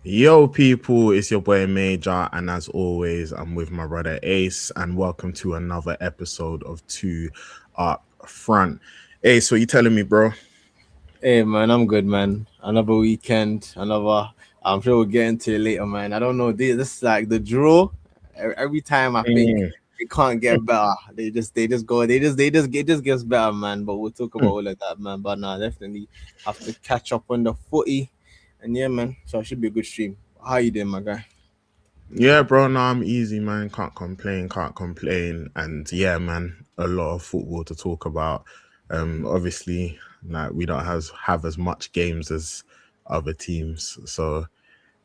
Yo, people, it's your boy Major, and as always, I'm with my brother Ace, and welcome to another episode of Two Up Front. Ace, what you telling me, bro? Hey man, I'm good, man. Another weekend, another. I'm sure we'll get into it later, man. I don't know. This is like the draw. Every time I think Mm. it can't get better, they just go. It just gets better, man. But we'll talk about all of that, man. But nah, definitely have to catch up on the footy, and yeah, man. So it should be a good stream. How you doing, my guy? Yeah, bro, no, I'm easy, man. Can't complain, can't complain. And yeah, man, a lot of football to talk about. Obviously, like we don't have as much games as other teams. So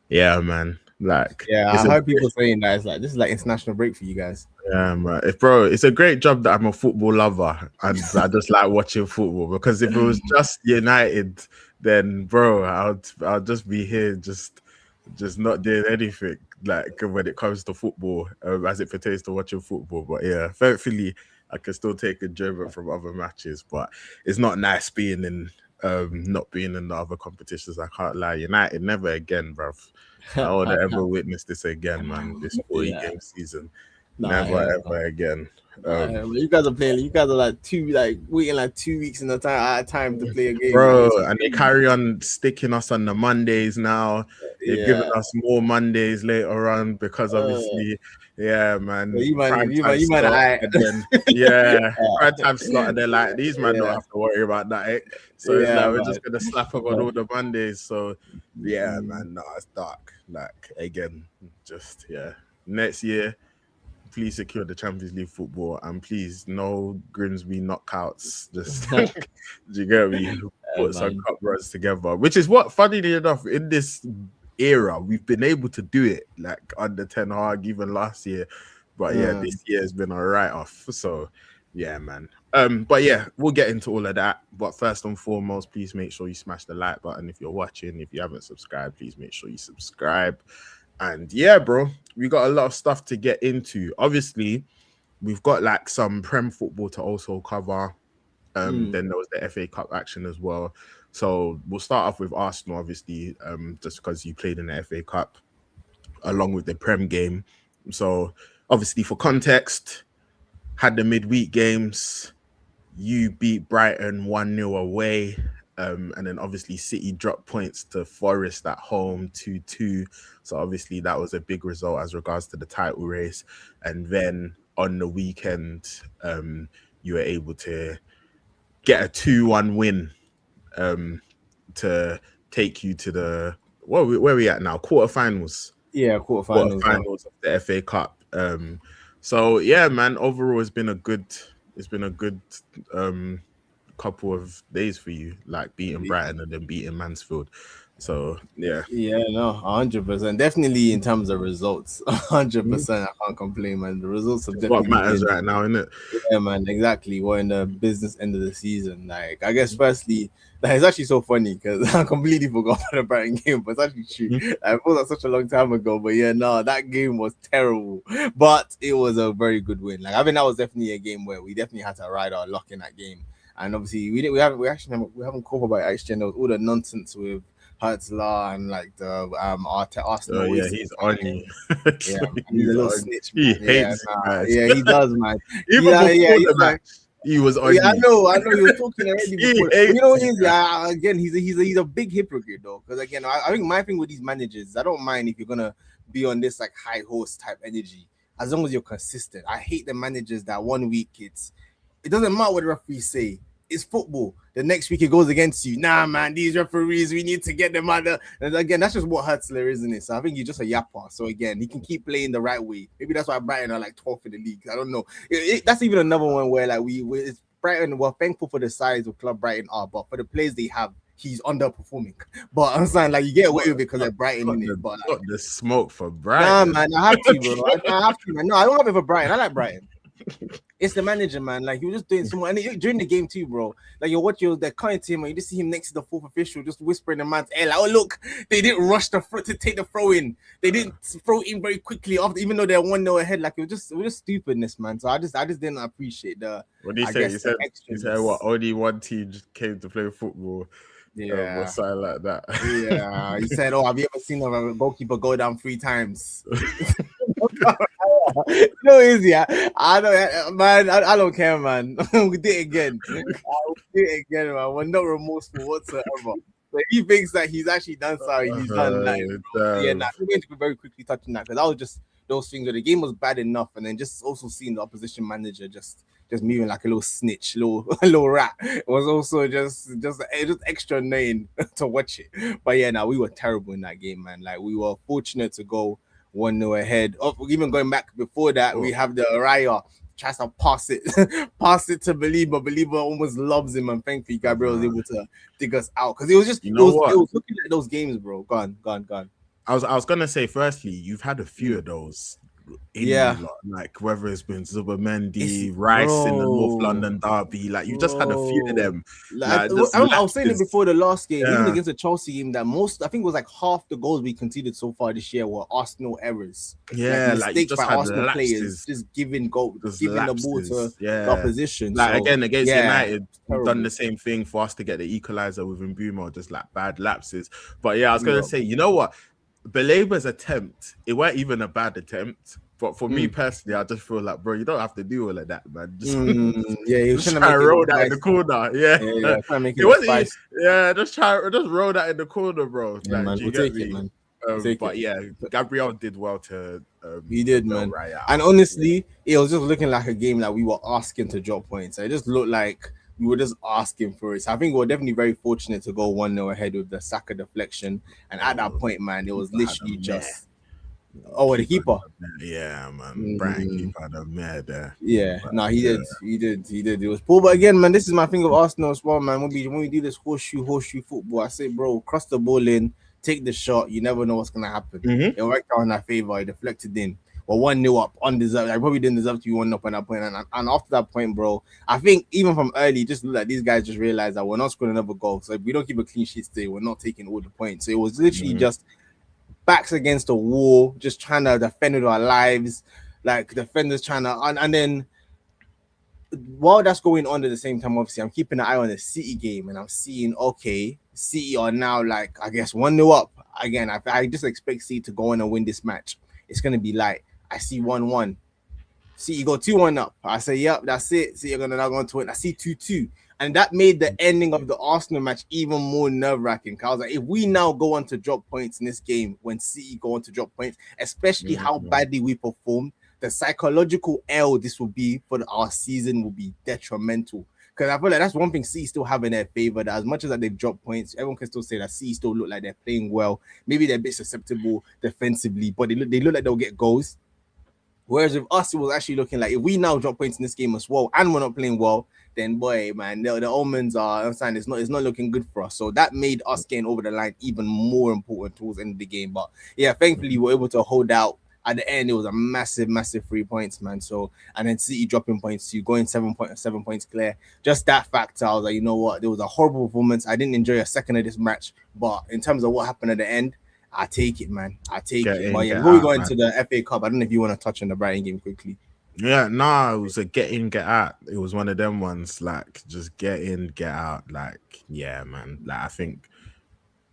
yeah, man. Like Yeah, it's I a heard people saying that it's like this is like international break for you guys. Right. Bro, it's a great job that I'm a football lover and I just like watching football because if it was just United, then bro, I'll just be here just not doing anything like when it comes to football as it pertains to watching football. But yeah, thankfully I can still take enjoyment from other matches, but it's not nice being in not being in the other competitions. I can't lie. United never again, bruv. I don't want to ever witness this again, man. This 40 Yeah, game season. nah, Never yeah. ever again. Nah, but you guys are playing. You guys are like waiting like 2 weeks in a time at a time to play a game. Like Bro, it's and they crazy. carry on sticking us on the Mondays now. They've given Yeah. us more Mondays later on because Uh, obviously, yeah, man, you man, prime you man, time you man. slot. I. And then, yeah, prime time slot. And they're like, these man don't Yeah, have to worry about that. Eh? So it's like, yeah, we're man. just going to slap them on all the Mondays. So, yeah, Mm. man, no, it's dark. Like, again, just, yeah. Next year, please secure the Champions League football and please no Grimsby knockouts. Just do you get me? Put some Man. cup runs together, which is what, funnily enough, in this era we've been able to do it like under Ten Hag even last year. But yeah, Uh, this year has been a write off. So yeah, man. But yeah, we'll get into all of that. But first and foremost, please make sure you smash the like button if you're watching. If you haven't subscribed, please make sure you subscribe. And yeah, bro, we got a lot of stuff to get into. Obviously, we've got like some Prem football to also cover. mm. Then there was the FA Cup action as well. So we'll start off with Arsenal, obviously, just because you played in the FA Cup along with the Prem game. So obviously, for context, had the midweek games. You beat Brighton 1-0 away. And then obviously City dropped points to Forest at home 2-2. So obviously that was a big result as regards to the title race. And then on the weekend, you were able to get a 2-1 win um, to take you to the where are we at now? Quarterfinals. Yeah, quarterfinals now. Quarterfinals of the FA Cup. So yeah, man, overall it's been a good um couple of days for you, like beating Brighton and then beating Mansfield. So yeah. Yeah, no, 100%. Definitely in terms of results, 100%. I can't complain, man. The results have It's what definitely matters been. right now, isn't it? Yeah, man, exactly. We're in the business end of the season. Like, I guess, firstly, like, it's actually so funny because I completely forgot about the Brighton game, but it's actually true. Mhm. Like, it was like such a long time ago, but yeah, no, that game was terrible, but it was a very good win. Like, I think that was definitely a game where we definitely had to ride our luck in that game, and obviously we haven't called about it actually. And there was all the nonsense with Hertzler and like the So Arsenal yeah, wasting he's on time. you. Yeah, man, he's a He's little on you. snitch, He man. Yeah, hates you nah, guys. yeah, he does, man. Even Yeah, yeah, before he's the like, match, he was on yeah, you. I know, you were talking already He before. But you know hates what it you is? guys. Yeah, again, he's a big hypocrite though. Because again, I think my thing with these managers, I don't mind if you're gonna be on this like high horse type energy, as long as you're consistent. I hate the managers that one week it doesn't matter what the referees say. It's football. The next week it goes against you. Nah, man, these referees, we need to get them out of. And again, that's just what Hertzler, isn't it? So I think he's just a yapper. So again, he can keep playing the right way. Maybe that's why Brighton are like 12th in the league. I don't know. That's even another one where like it's Brighton. We're thankful for the size of club Brighton are, but for the players they have, he's underperforming. But I'm saying like you get away Got, with it because they're Brighton got in the it. But got like, the smoke for nah, Brighton. man, I have to, bro. I have to, man. No, I don't have it for Brighton. I like Brighton. It's the manager, man. Like he was just doing so much, and during the game too, bro. Like you're watching, they're cutting to him, and you just see him next to the fourth official, just whispering the man's ear, like, "Oh look, they didn't rush to take the throw in. They didn't throw in very quickly after, even though they're 1-0 ahead. Like it was just stupidness, man. So I just didn't appreciate What do you I say? guess, the You said what? extraness. Only one team just came to play football. Yeah. or something like that. Yeah. He said, "Oh, have you ever seen a goalkeeper go down 3 times?" Easy. I don't, man. I don't care, man. We did it again. We did it again, man. We're not remorseful whatsoever. But he thinks that he's actually done sorry. He's done nothing. Yeah, nah, we're going to be very quickly touching that because I was just those things where the game was bad enough, and then just also seeing the opposition manager just moving like a little snitch, a little rat. It was also just extra annoying to watch it. But yeah, now we were terrible in that game, man. Like we were fortunate to go 1-0 ahead. Oh, even going back before that, we have the Raya tries to pass it to Belieber. Belieber almost loves him, and thankfully Gabriel was able to dig us out because it was just it was looking at those games, bro. Gone. I was gonna say, firstly, you've had a few of those. Like whether it's been Zubermendi, Rice in the North London derby, like you've just had a few of them. Like, I was saying it before the last game, even against the Chelsea game, that I think it was like half the goals we conceded so far this year were Arsenal errors. Yeah, like mistakes by Arsenal players, just giving the ball to the opposition. Like again against United, we've done the same thing for us to get the equalizer with Mbeumo, just like bad lapses. But yeah, I was gonna say, you know what? Belaber's attempt, it weren't even a bad attempt, but for me personally, I just feel like, bro, you don't have to do all of that, man. Just just try to roll that in the corner. Just roll that in the corner, bro. Yeah, man, we'll take it, man. But yeah, Gabriel did well to. He did, man. And honestly, it was just looking like a game that we were asking to drop points. It just looked like we were just asking for it. So I think we were definitely very fortunate to go 1-0 ahead with the Saka deflection. And at that point, man, it was literally just the keeper. Yeah, man. Brighton keeper had a mare there. Yeah, he did. It was poor. But again, man, this is my thing with Arsenal as well, man. When we do this horseshoe football, I say, bro, cross the ball in, take the shot. You never know what's gonna happen. It worked out in our favor. It deflected in. Well, 1-0 up, undeserved. I probably didn't deserve to be 1 up at that point. And after that point, bro, I think even from early, just look like these guys just realized that we're not scoring another goal. So if we don't keep a clean sheet today, we're not taking all the points. So it was literally just backs against the wall, just trying to defend with our lives, like defenders trying to. And then while that's going on at the same time, obviously, I'm keeping an eye on the City game, and I'm seeing, okay, City are now like, I guess, 1-0 up. Again, I just expect City to go on and win this match. It's going to be light. I see 1-1. See, you go 2-1 up. I say, yep, that's it. See, you're gonna now go into it. I see 2-2. And that made the ending of the Arsenal match even more nerve-wracking. I was like, if we now go on to drop points in this game, when City go on to drop points, especially how badly we performed, the psychological L this will be for our season will be detrimental. Because I feel like that's one thing City still have in their favor, that as much as that they've dropped points, everyone can still say that City still look like they're playing well. Maybe they're a bit susceptible defensively, but they look like they'll get goals. Whereas with us, it was actually looking like if we now drop points in this game as well, and we're not playing well, then boy, man, the omens are. I'm saying it's not looking good for us. So that made us getting over the line even more important towards the end of the game. But yeah, thankfully we were able to hold out. At the end, it was a massive 3 points, man. So and then City dropping points to going 7 points clear. Just that factor, I was like, you know what? There was a horrible performance. I didn't enjoy a second of this match, but in terms of what happened at the end, I take it, man. I take it. But yeah, before we go into the FA Cup, I don't know if you want to touch on the Brighton game quickly. Yeah, it was a get in, get out. It was one of them ones, like just get in, get out. Like, yeah, man. Like I think,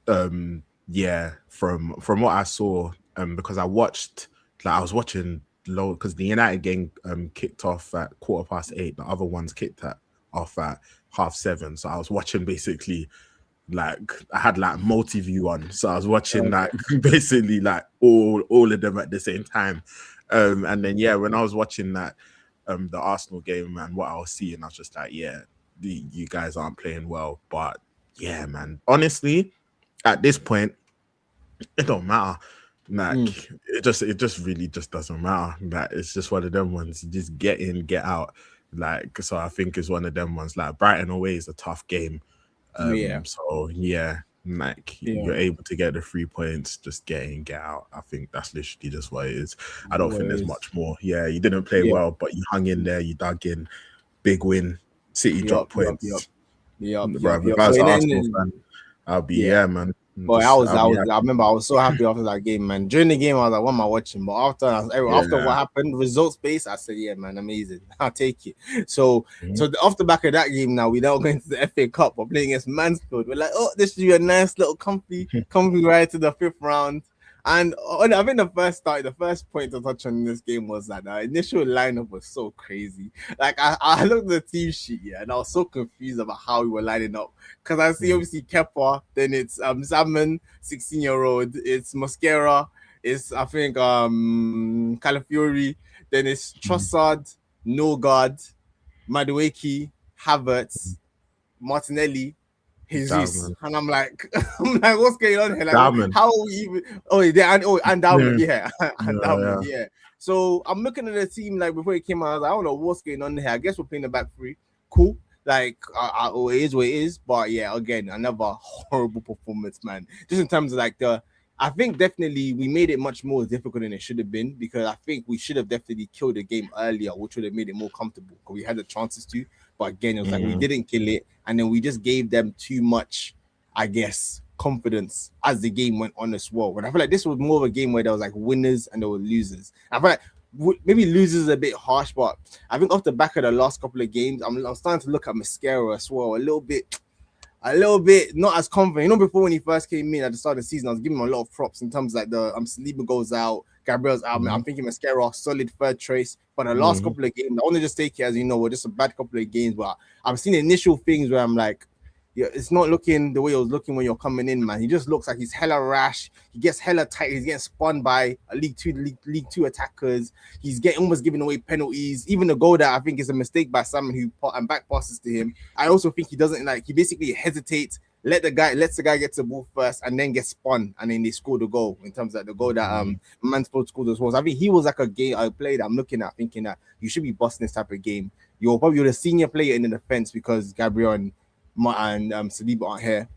from what I saw, because I was watching low because the United game kicked off at 8:15. The other ones kicked off at 7:30. So I was watching basically. Like I had like multi-view on, so I was watching like basically like all of them at the same time, and then when I was watching that the Arsenal game and what I was seeing, I was just like, you guys aren't playing well, but yeah, man, honestly, at this point, it don't matter. Like it just really just doesn't matter. Like it's just one of them ones. You just get in, get out. Like so, I think it's one of them ones. Like Brighton away is a tough game. So you're able to get the 3 points, just get in, get out. I think that's literally just what it is. I don't think there's much more. Yeah, you didn't play well, but you hung in there, you dug in, big win, City drop points. If I was an Arsenal fan, I'll be Yeah. man. But I'll be I remember I was so happy after that game, man. During the game, I was like, what am I watching? But after what yeah. happened, results based, I said, yeah, man, amazing. I'll take it. So, Mhm. so off the back of that game, now we now going to the FA Cup. We're playing against Mansfield. We're like, oh, this should be a nice little comfy ride to the 5th round. And I think the first point to touch on in this game was that the initial lineup was so crazy. Like I looked at the team sheet, yeah, and I was so confused about how we were lining up. Because I see obviously Kepa, then it's Salmon, 16-year-old, it's Mosquera, it's I think Calafiori, then it's Trossard, Nogard, Madueke, Havertz, Martinelli, Jesus, Diamond. and I'm like, what's going on here? Like, Diamond. how are we even? Oh, yeah, and Diamond, yeah, and Diamond, Yeah. yeah. So I'm looking at the team like before it came out. I was like, I don't know what's going on here. I guess we're playing the back three. Cool. Like, it is what it is. But yeah, again, another horrible performance, man. Just in terms of like I think definitely we made it much more difficult than it should have been, because I think we should have definitely killed the game earlier, which would have made it more comfortable because we had the chances to. But again, it was like we didn't kill it, and then we just gave them too much, I guess, confidence as the game went on as well. And I feel like this was more of a game where there was like winners and there were losers. I feel like maybe losers is a bit harsh, but I think off the back of the last couple of games, I'm starting to look at Mascara as well a little bit not as confident. You know, before when he first came in at the start of the season, I was giving him a lot of props in terms of like the Saliba goes out, Gabriel's out. I'm thinking Mascara, solid third trace. But the last couple of games, I want to just take it as, you know, we're just a bad couple of games. But I'm seeing initial things where I'm like, yeah, it's not looking the way it was looking when you're coming in, man. He just looks like he's hella rash. He gets hella tight. He's getting spun by League Two attackers. He's almost giving away penalties. Even the goal that I think is a mistake by someone who back passes to him. I also think he doesn't he basically hesitates, lets the guy get the ball first, and then gets spun, and then they score the goal. In terms of the goal that Mansfield scored as well. So I think he was like a player that I'm looking at, thinking that you should be busting this type of game. You're the senior player in the defense because Gabriel and Saliba aren't here.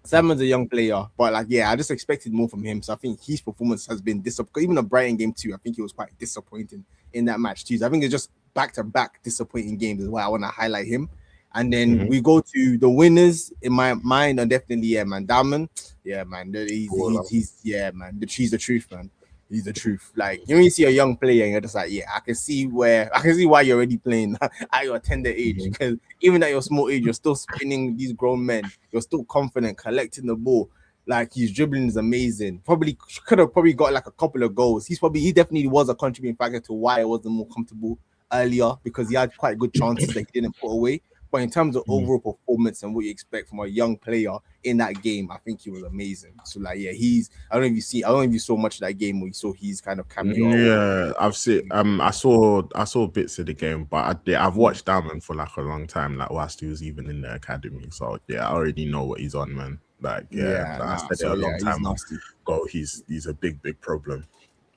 Simon's a young player, but like, yeah, I just expected more from him. So I think his performance has been disappointing. Even the Brighton game too, I think he was quite disappointing in that match too. So I think it's just back-to-back disappointing games is why I want to highlight him. And then we go to the winners in my mind, and definitely, yeah, man, Diamond, yeah, man, he's yeah, man, he's the truth, man. He's the truth. Like, you see a young player and you're just like, yeah, I can see why you're already playing at your tender age. Because even at your small age, you're still spinning these grown men. You're still confident, collecting the ball. Like, his dribbling is amazing. Could have got like a couple of goals. He definitely was a contributing factor to why I wasn't more comfortable earlier, because he had quite good chances that he didn't put away. But in terms of overall performance and what you expect from a young player in that game, I think he was amazing. So like, yeah, I don't know if you saw much of that game where you saw his kind of cameo. Yeah, I've seen. I saw bits of the game, but I've watched Diamond for like a long time, like whilst he was even in the academy. So yeah, I already know what he's on, man. Like, I said it a long time ago. He's a big problem.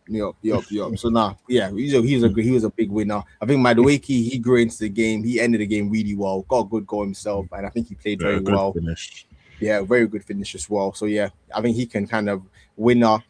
Yup. So now, yeah, he was a big winner. I think Madueke, he grew into the game. He ended the game really well. Got a good goal himself, and I think he played very well. Finish. Yeah, very good finish as well. So yeah, I think he can kind of win up.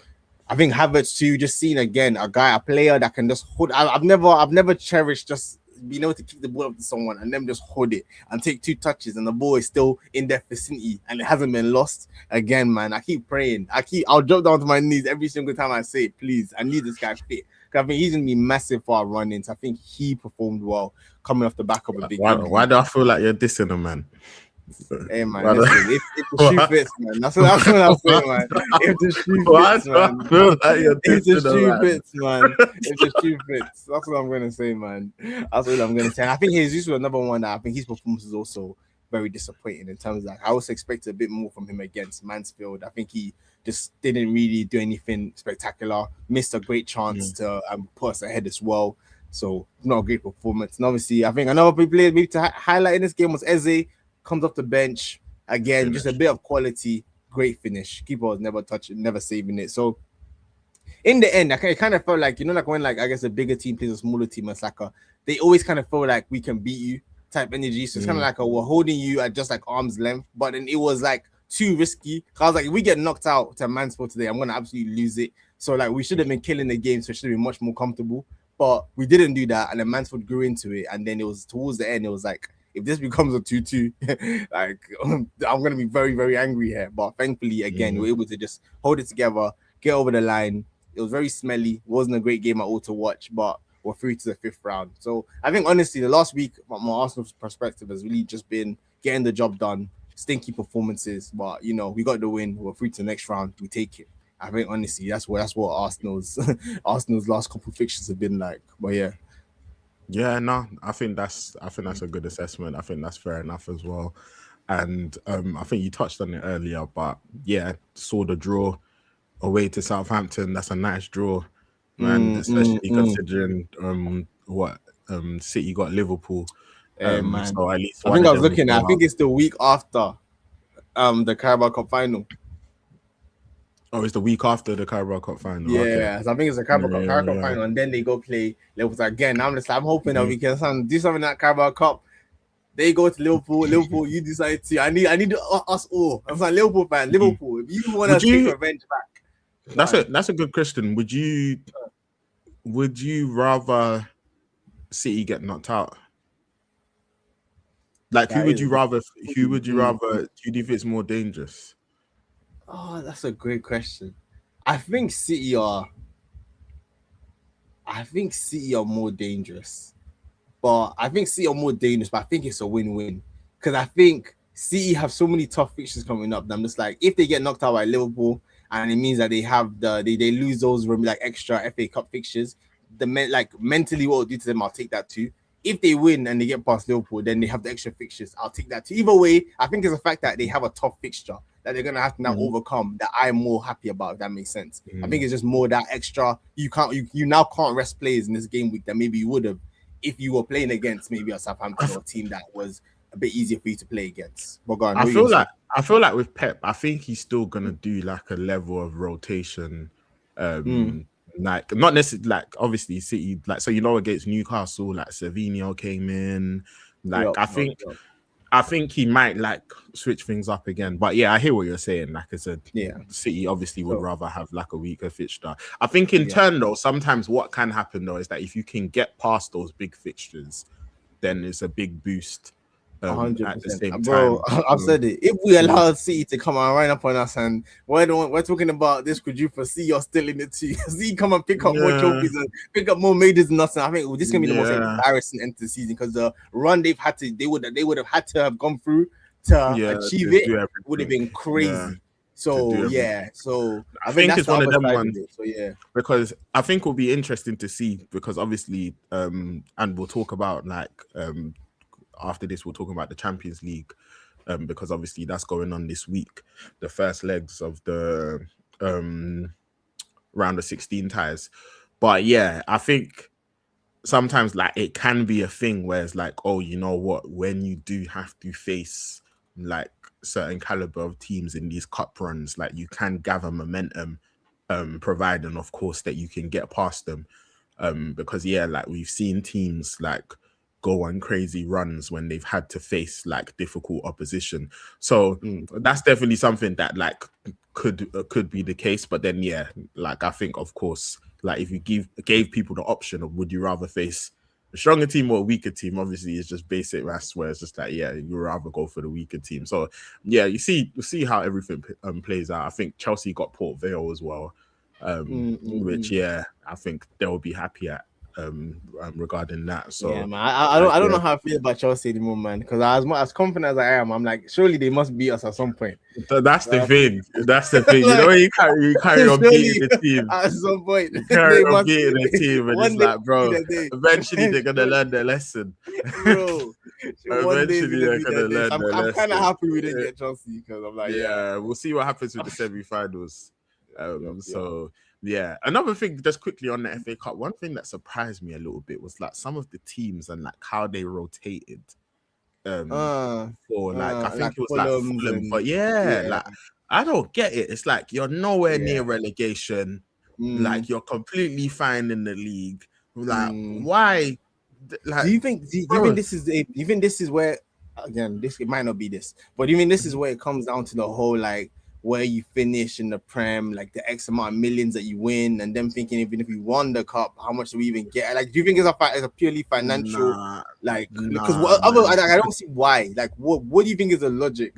I think Havertz too. Just seeing again a player that can just hold. I've never cherished just being able to kick the ball up to someone and then just hold it and take 2 touches and the ball is still in their vicinity and it hasn't been lost. Again, man, I keep praying. I'll drop down to my knees every single time I say it. Please, I need this guy fit. I think he's gonna be massive for our run-ins. I think he performed well coming off the back of a big. Why do I feel like you're dissing him, man? Hey man, listen, if the shoe fits, man. That's what I'm saying, man. If the shoe fits, man. If the shoe fits, man. If the shoe fits, that's what I'm gonna say, man. That's what I'm gonna say. And I think Jesus was another one that I think his performance is also very disappointing in terms of like I also expected a bit more from him against Mansfield. I think he just didn't really do anything spectacular. Missed a great chance to put us ahead as well. So not a great performance. And obviously, I think another player maybe to highlight in this game was Eze. Comes off the bench again, just a bit of quality, great finish. Keeper was never saving it. So in the end, it kind of felt like, like when like I guess a bigger team plays a smaller team, it's like they always kind of feel like we can beat you type energy. So it's kind of like we're holding you at just like arm's length, but then it was like too risky. I was like, if we get knocked out to Mansfield today, I'm gonna absolutely lose it. So like we should have been killing the game, so it should have been much more comfortable. But we didn't do that, and then Mansfield grew into it, and then it was towards the end, it was like if this becomes a 2-2, like I'm gonna be very, very angry here. But thankfully, again, we were able to just hold it together, get over the line. It was very smelly. Wasn't a great game at all to watch, but we're through to the 5th round. So I think honestly, the last week, from my Arsenal perspective, has really just been getting the job done. Stinky performances, but we got the win. We're through to the next round. We take it. I think honestly, that's what Arsenal's last couple of fixtures have been like. But yeah, no, I think that's a good assessment. I think that's fair enough as well. And I think you touched on it earlier, but yeah, saw the draw away to Southampton. That's a nice draw, man. Especially considering what City got Liverpool. man, So at least I think I was looking at. I think it's the week after the Carabao Cup final. Oh, it's the week after the Carabao Cup final. Yeah, okay. so I think it's the Carabao Cup final, and then they go play Liverpool again. I'm hoping that we can do something in that Carabao Cup. They go to Liverpool. Liverpool, you decide to. I need us all. I'm a Liverpool fan. Liverpool, if you want to take revenge back, that's a good question. Would you rather City get knocked out? Like, who would you rather? Who would you rather? Do you think it's more dangerous? Oh, that's a great question. I think City are more dangerous. But I think City are more dangerous, but I think it's a win-win. Because I think City have so many tough fixtures coming up. I'm just like, if they get knocked out by Liverpool, and it means that they have they lose those like extra FA Cup fixtures, mentally what it'll do to them, I'll take that too. If they win and they get past Liverpool, then they have the extra fixtures. I'll take that too. Either way, I think it's the fact that they have a tough fixture that they're gonna have to now overcome that I'm more happy about, if that makes sense. I think it's just more that extra. You now can't rest players in this game week that maybe you would have if you were playing against maybe a Southampton or a team that was a bit easier for you to play against. But go on, I feel like with Pep, I think he's still gonna do like a level of rotation. Like not necessarily like obviously City, like so against Newcastle, like Savinho came in. Like I think he might like switch things up again. But yeah, I hear what you're saying. Like I said, City obviously would rather have like a weaker fixture. I think in turn though, sometimes what can happen though is that if you can get past those big fixtures, then it's a big boost. 100%. At the same Bro, time. I've said it. If we allow City to come and run up on us, and we're talking about this, could you foresee you're still in it too? See, come and pick up more trophies and pick up more majors and nothing. I think this is gonna be the most embarrassing end to the season because the run they would have had to have gone through to achieve it would have been crazy. So I think it's one of them ones. So because I think it'll be interesting to see because obviously, and we'll talk about like after this, we'll talk about the Champions League because obviously that's going on this week, the first legs of the round of 16 ties. But yeah, I think sometimes like it can be a thing where it's like, oh, you know what, when you do have to face like certain caliber of teams in these cup runs, like you can gather momentum, providing of course that you can get past them. Because like we've seen teams like go on crazy runs when they've had to face like difficult opposition. So that's definitely something that like could be the case. But then like I think of course, like if you gave people the option of would you rather face a stronger team or a weaker team, obviously it's just basic maths where it's just like you'd rather go for the weaker team. So you see how everything plays out. I think Chelsea got Port Vale as well, which I think they'll be happy at. Regarding that, so man, I don't know how I feel about Chelsea anymore, man. Because as confident as I am, I'm like, surely they must beat us at some point. That's the thing. That's the thing. Like, you carry on beating the team at some point. You carry on beating the team, and it's like, bro, eventually they're gonna learn their lesson, bro. Eventually they're gonna learn their lesson. I'm kind of happy we didn't get Chelsea because I'm like, we'll see what happens with the semi-finals. Another thing, just quickly on the FA Cup, one thing that surprised me a little bit was like some of the teams and like how they rotated. I think it was like Fulham, but like I don't get it. It's like you're nowhere near relegation, like you're completely fine in the league. Like why? Like, do you think this is where again it might not be this, but do you mean this is where it comes down to the whole like where you finish in the Prem, like the X amount of millions that you win, and them thinking even if we won the cup, how much do we even get? Like, do you think it's a purely financial, because I don't see why. Like, what do you think is the logic?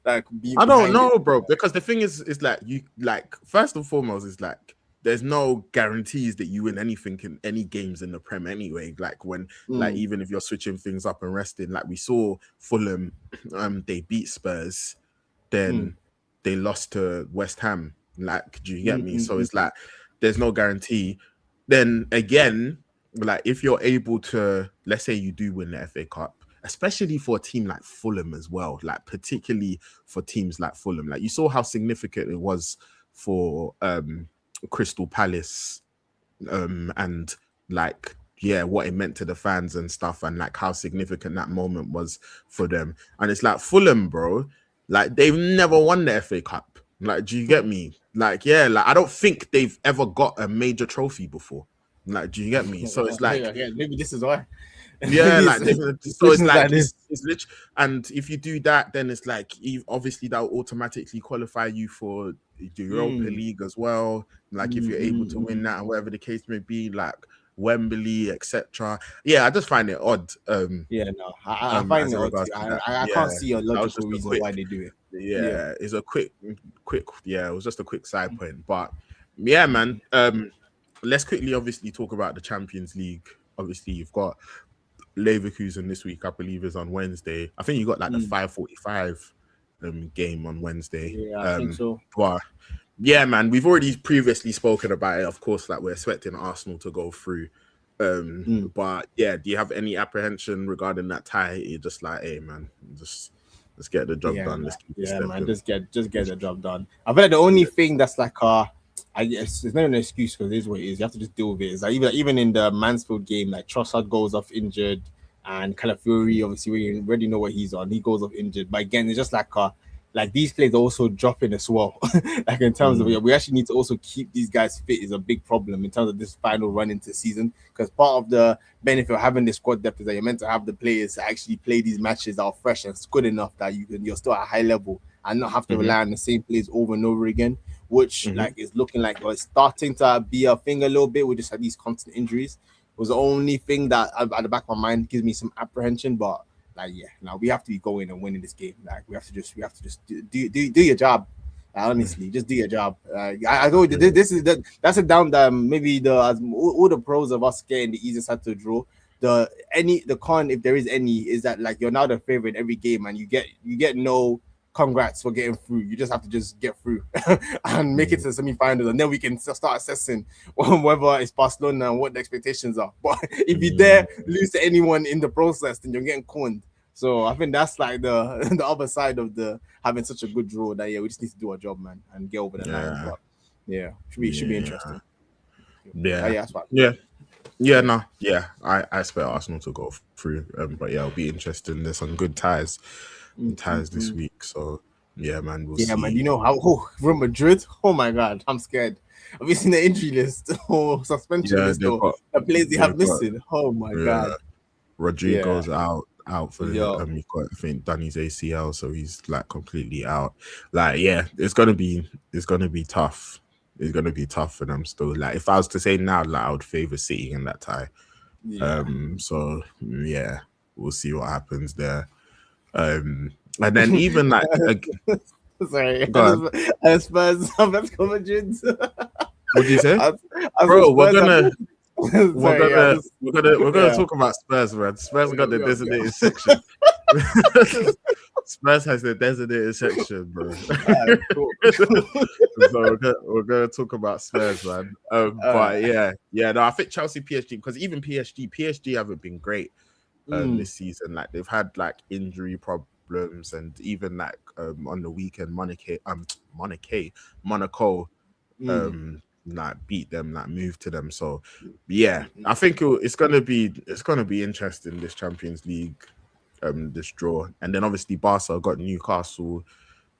Like, I don't know, bro. Because the thing is like you like first and foremost is like there's no guarantees that you win anything in any games in the Prem anyway. Like when like even if you're switching things up and resting, like we saw Fulham, they beat Spurs, then they lost to West Ham. Like, do you get me? So it's like there's no guarantee. Then again, like if you're able to, let's say you do win the FA Cup, especially for a team like Fulham as well, like particularly for teams like Fulham, like you saw how significant it was for Crystal Palace, and like what it meant to the fans and stuff, and like how significant that moment was for them. And it's like Fulham, bro, like they've never won the FA Cup. Like, do you get me? Like, like I don't think they've ever got a major trophy before. Like, do you get me? So it's like maybe this is why. Yeah, like so it's like it's literally, and if you do that, then it's like obviously that will automatically qualify you for the Europa League as well. Like if you're able to win that, and whatever the case may be, like Wembley, etc. Yeah, I just find it odd. I find it odd. I can't see a logical reason why they do it. It's a quick. It was just a quick side point, but yeah, man. Let's quickly, obviously, talk about the Champions League. Obviously, you've got Leverkusen this week, I believe, is on Wednesday. I think you got like the 5:45 game on Wednesday. Yeah, I think so. But yeah, man, we've already previously spoken about it. Of course, like we're expecting Arsenal to go through. But yeah, do you have any apprehension regarding that tie? You're just like, hey, man, let's get the job done. Let's keep man, just get the job done. I feel like the only thing that's like it's not an excuse because it is what it is. You have to just deal with it. It's like even in the Mansfield game, like Trossard goes off injured, and Calafiori, obviously we already know what he's on. He goes off injured, but again, it's just like these players are also dropping as well. Like in terms of we actually need to also keep these guys fit is a big problem in terms of this final run into season, because part of the benefit of having the squad depth is that you're meant to have the players actually play these matches that are fresh and good enough that you're still at a high level and not have to rely on the same players over and over again, which like is looking like it's starting to be a thing a little bit. We just had these constant injuries. It was the only thing that at the back of my mind gives me some apprehension, but now we have to be going and winning this game. Like we have to just do your job. Honestly, just do your job. I go. That's a down that maybe all the pros of us getting the easiest side to draw. The con, if there is any, is that like you're now the favorite every game and you get no congrats for getting through. You just have to just get through and make it to the semi-finals, and then we can start assessing whether it's Barcelona and what the expectations are. But if you dare lose to anyone in the process, then you're getting corned. So I think that's like the other side of the having such a good draw that we just need to do our job, man, and get over the line. But should be interesting. I expect Arsenal to go through, but it'll be interesting. There's some good ties this week, so man, we'll see. Man, you know how Real Madrid, oh my god, I'm scared. Have you seen the injury list or suspension list or the players they have missing? Oh my god. Rodrigo's out for you've got, I think, Danny's ACL, so he's like completely out. Like it's gonna be tough. It's gonna be tough for them still. Like if I was to say now, like I would favor City in that tie. So we'll see what happens there. And then even like sorry, Spurs Madrid. What did you say? Bro, we're gonna talk about Spurs, man. Spurs got the designated section. Spurs has the designated section, bro. So we're gonna talk about Spurs, man. But no, I think Chelsea, PSG, because even PSG haven't been great this season. Like they've had like injury problems, and even like on the weekend, Monaco like beat them, like moved to them. So I think it's gonna be interesting, this Champions League, this draw. And then obviously Barca got Newcastle.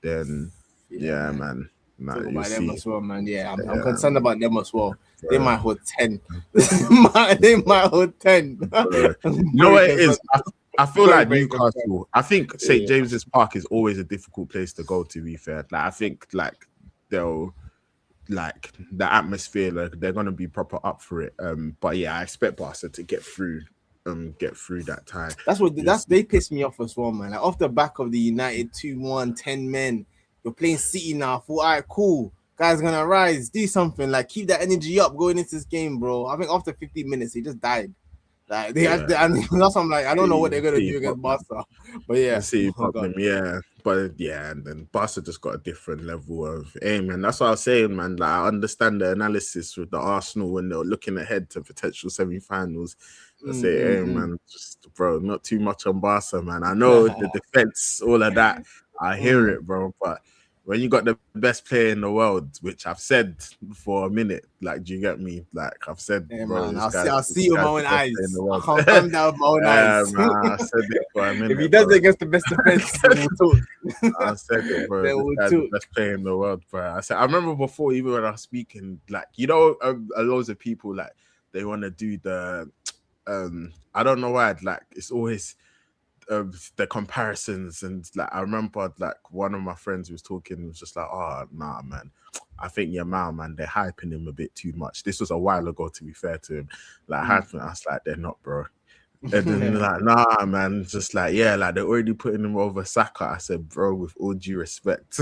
Then man. Nah, about them as well, man. I'm concerned about them as well. They might hold 10. They might hold 10. You know what it is? I feel Very, like very good point. Newcastle. I think St Yeah. James's Park is always a difficult place to go. To be fair, like I think like they'll like the atmosphere, like they're gonna be proper up for it. But yeah, I expect Barca to get through that tie. You'll see. They piss me off as well, man. Like off the back of the United 2-1, 10 men. You're playing City now. I thought, all right, cool. Guys gonna rise, do something, like keep that energy up going into this game, bro. I think after 15 minutes, he just died. Like they had, Yeah, and that's I'm like, I don't know what they're gonna see, do against Barca, but yeah, see oh god, problem, yeah. But yeah, and then Barca just got a different level of aim, and that's what I was saying, man. Like I understand the analysis with the Arsenal when they're looking ahead to potential semi-finals. I say, hey man, just bro, not too much on Barca, man. I know the defense, all of that. I hear it, bro, but when you got the best player in the world, which I've said for a minute, like, do you get me? Like I've said, yeah, bro, man. I'll this see with my guy's the own best player in eyes. the I world. confirm that with my own Yeah, eyes. man, I said it for a If he minute, does it bro. against the best defense, then we'll talk. I said it, bro. Then This we'll guy's the talk. best player in the world, bro. I said, I remember before, even when I was speaking, like, loads of people like they want to do the, I don't know why, like, it's always the comparisons, and like, I remember like one of my friends who was talking was just like, oh, nah, man. I think Yamal, man, they're hyping him a bit too much. This was a while ago, to be fair to him. Like, hyping, I was like, they're not, bro. And then like, nah, man, just like, yeah, like they're already putting him over Saka. I said, bro, with all due respect.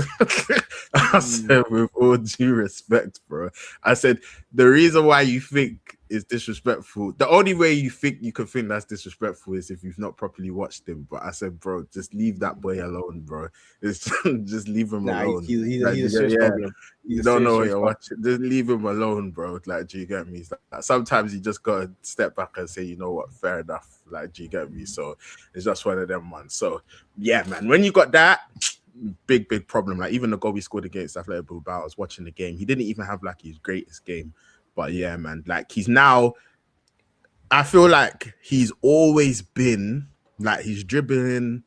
I said, with all due respect, bro. I said, the reason why you think is disrespectful, the only way you think you can think that's disrespectful is if you've not properly watched him. But I said, bro, just leave that boy alone, bro. It's just leave him Nah, alone. Like, he's a serious yeah, problem. He's you a don't serious, know what serious you're problem. watching. Just leave him alone, bro. Like, do you get me? It's like, sometimes you just gotta step back and say, you know what, fair enough. Like, do you get me? So it's just one of them ones. So yeah, man. When you got that, big problem. Like even the goal we scored against Athletic Bilbao, I was watching the game. He didn't even have like his greatest game. But yeah, man. Like he's now. I feel like he's always been like his dribbling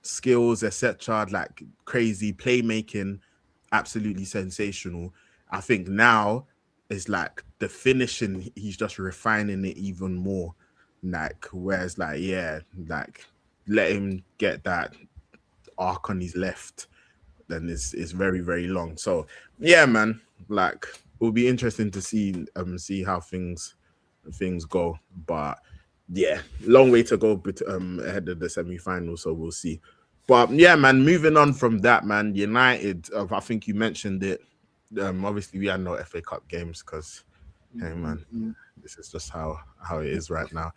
skills, etc. Like crazy playmaking, absolutely sensational. I think now is like the finishing. He's just refining it even more. Like whereas, like yeah, like let him get that arc on his left, then it's very long. So yeah, man. Like it will be interesting to see how things go. But yeah, long way to go ahead of the semi-final, so we'll see. But yeah, man, moving on from that, man, United, I think you mentioned it. Obviously we had no FA Cup games because hey man, this is just how it is right now.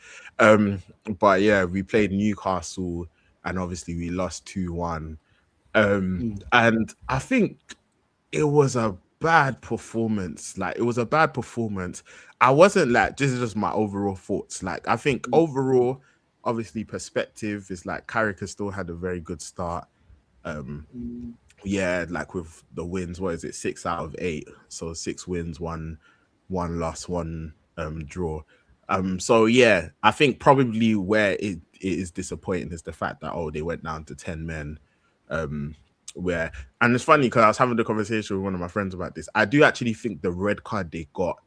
But yeah, we played Newcastle and obviously we lost 2-1. And I think it was a bad performance. Like it was a bad performance. I wasn't like this is just my overall thoughts. Like I think overall, obviously perspective is like Carrick still had a very good start. Um yeah, like with the wins, what is it, 6 out of 8? So 6 wins, one loss, one draw. So yeah, I think probably where it is disappointing is the fact that they went down to 10 men. Where and it's funny because I was having the conversation with one of my friends about this. I do actually think the red card they got,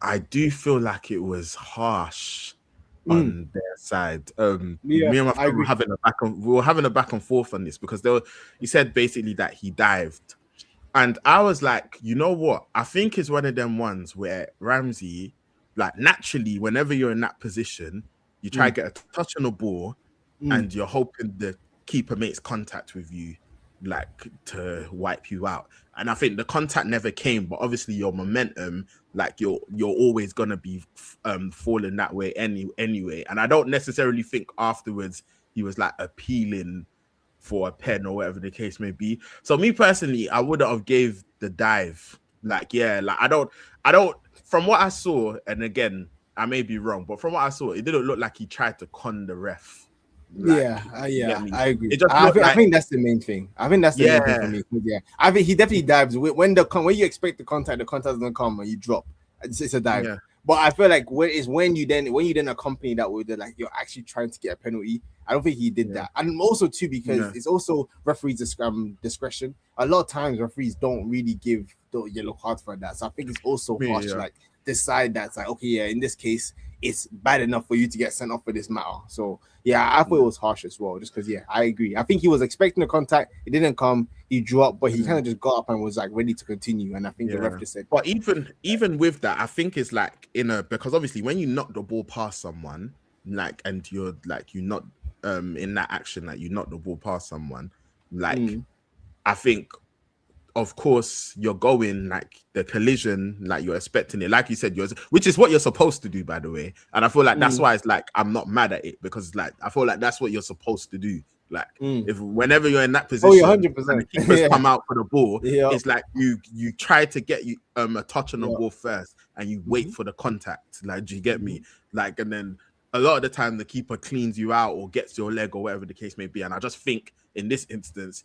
I do feel like it was harsh on their side. Yeah, Me and my I friend agree. we were having a back and forth on this because he said basically that he dived. And I was like, you know what? I think it's one of them ones where Ramsey, like naturally, whenever you're in that position, you try to get a touch on the ball and you're hoping the keeper makes contact with you, like to wipe you out. And I think the contact never came, but obviously your momentum, like you're always gonna be falling that way anyway. And I don't necessarily think afterwards he was like appealing for a pen or whatever the case may be. So me personally, I wouldn't have gave the dive. Like, yeah, like I don't from what I saw, and again, I may be wrong, but from what I saw, it didn't look like he tried to con the ref. Like, you get Yeah, me? I agree. It just looked I like, think that's the main thing. I think that's the main thing for yeah, me. Yeah, I think he definitely dives when you expect the contact doesn't come and you drop. It's a dive. yeah, But I feel like when you then accompany that with like you're actually trying to get a penalty. I don't think he did yeah, that, and also too because yeah, it's also referees' discretion. A lot of times referees don't really give the yellow card for that, so I think it's also harsh to yeah, like decide that's like okay, yeah, in this case it's bad enough for you to get sent off for this matter. So yeah, I thought it was harsh as well, just because I agree. I think he was expecting a contact, it didn't come, he drew up, but he kind of just got up and was like ready to continue. And I think the ref just said, but even with that, I think it's like because obviously when you knock the ball past someone, like, and you're like, you not in that action, like you knock the ball past someone, like I think of course you're going like the collision, like you're expecting it, like you said, which is what you're supposed to do, by the way. And I feel like that's why it's like I'm not mad at it, because like I feel like that's what you're supposed to do. Like if whenever you're in that position, 100%. and the keepers come out for the ball, it's like you try to get you a touch on the ball first, and you wait for the contact. Like, do you get me? Like, and then a lot of the time the keeper cleans you out or gets your leg or whatever the case may be. And I just think in this instance,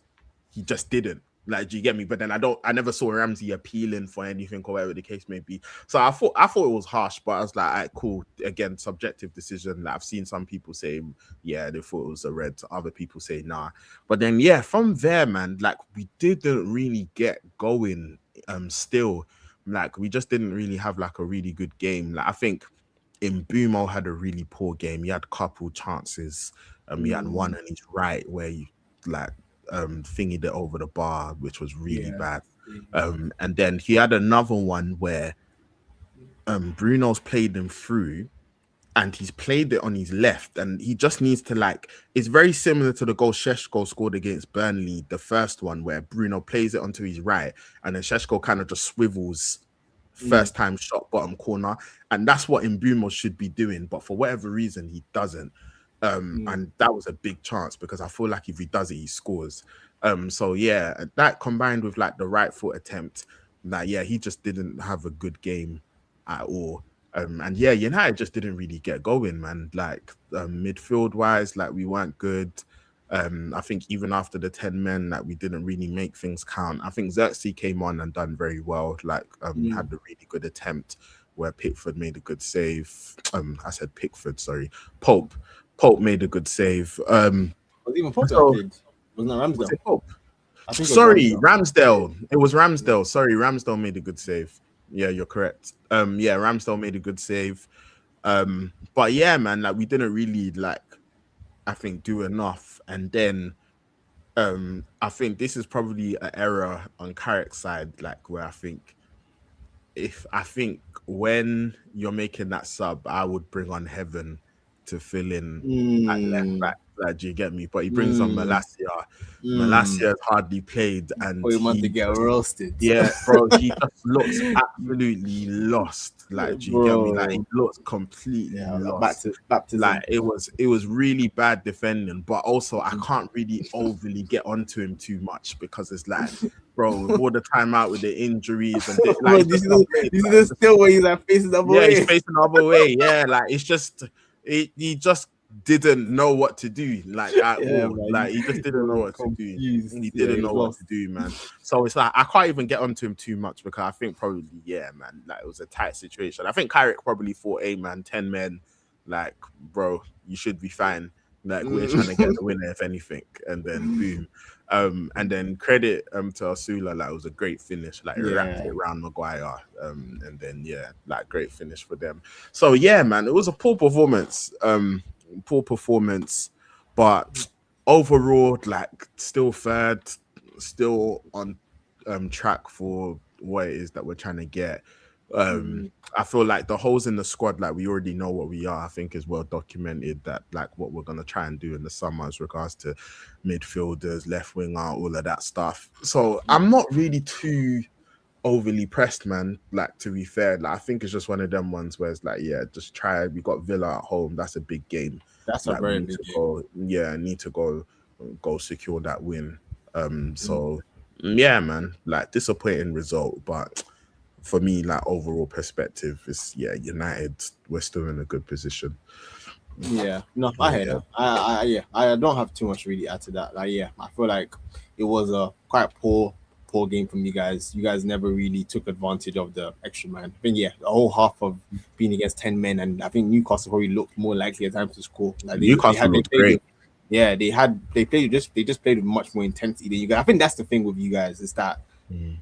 he just didn't. Like, do you get me? But then I never saw Ramsey appealing for anything or whatever the case may be. So I thought it was harsh, but I was like, all right, cool. Again, subjective decision. Like, I've seen some people say, yeah, they thought it was a red. Other people say nah. But then yeah, from there, man, like we didn't really get going. Still, like we just didn't really have like a really good game. Like I think Mbumo had a really poor game. He had a couple chances. He had one on his right where he like thingied it over the bar, which was really bad. And then he had another one where Bruno's played him through, and he's played it on his left, and he just needs to like. It's very similar to the goal Šeško scored against Burnley, the first one where Bruno plays it onto his right, and then Šeško kind of just swivels. First time shot, bottom corner, and that's what Mbumo should be doing, but for whatever reason he doesn't. And that was a big chance, because I feel like if he does it, he scores. So yeah, that combined with like the right foot attempt, like yeah, he just didn't have a good game at all. And yeah, United just didn't really get going, man. Like midfield wise, like we weren't good. I think even after the 10 men, like we didn't really make things count. I think Xerxes came on and done very well. Like had a really good attempt where Pickford made a good save. I said Pickford, sorry. Pope made a good save. Was even Pope that played? Wasn't that Ramsdale? Was it Pope? Sorry, Ramsdale. It was Ramsdale. Sorry, Ramsdale made a good save. Yeah, you're correct. Yeah, Ramsdale made a good save. But yeah, man, like we didn't really like, I think, do enough. And then I think this is probably an error on Carrick's side, like where I think when you're making that sub, I would bring on Heaven to fill in at left back. Like, do you get me? But he brings on Malacia. Malacia has hardly played, and he want to get roasted. Yeah, bro, he just looks absolutely lost. Like, do you get me? Like, he looks completely lost. Baptism. Like, it was really bad defending, but also I can't really overly get onto him too much, because it's like, bro, all the time out with the injuries and like, this is still where he's like facing the other way. Yeah, he's facing the other way. Yeah, like it's just he just didn't know what to do, like at all. Man, like he just didn't know what to do. He didn't know what to do, man. So it's like I can't even get onto him too much, because I think probably, yeah, man, like it was a tight situation. I think Carrick probably thought, hey man, 10 men, like, bro, you should be fine. Like we're trying to get the winner, if anything, and then boom. And then credit to Asula, like it was a great finish, like wrapped it around Maguire, and then yeah, like great finish for them. So yeah, man, it was a poor performance, but overall, like still third, still on track for what it is that we're trying to get. I feel like the holes in the squad, like we already know what we are. I think is well documented, that like what we're gonna try and do in the summer as regards to midfielders, left winger, all of that stuff. So I'm not really too overly pressed, man. Like, to be fair, like I think it's just one of them ones where it's like, yeah, just try. We got Villa at home. That's a big game. That's like, a very big game. Need to go secure that win. So yeah, man, like disappointing result, but for me, like overall perspective, is United, we're still in a good position. Yeah, no, I hear that. I don't have too much really add to that. Like, yeah, I feel like it was a quite poor game from you guys. You guys never really took advantage of the extra man. I think the whole half of being against 10 men, and I think Newcastle probably looked more likely at times to score. Like Newcastle looked great. Yeah, they just played with much more intensity than you guys. I think that's the thing with you guys, is that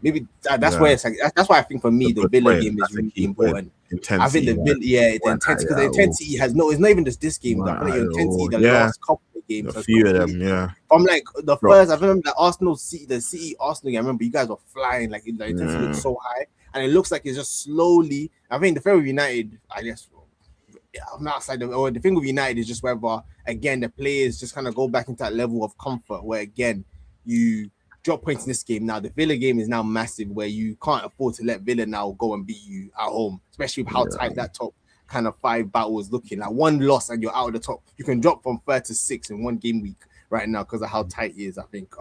maybe that's where it's like, that's why I think for me the Villa game is really important. I think intensity. the intensity, because the intensity has no. It's not even just this game. Though. I feel like your intensity the last couple of games. A few of them, From like the first, I remember the City Arsenal game. I remember you guys were flying, like the intensity looked so high, and it looks like it's just slowly. I think the thing with United, I guess, I'm not outside the thing with United is just whether again the players just kind of go back into that level of comfort where again you drop points in this game. Now the Villa game is now massive where you can't afford to let Villa now go and beat you at home, especially with how tight that top kind of 5 battle is looking. Like one loss and you're out of the top. You can drop from 3rd to 6th in one game week right now because of how tight it is, I think,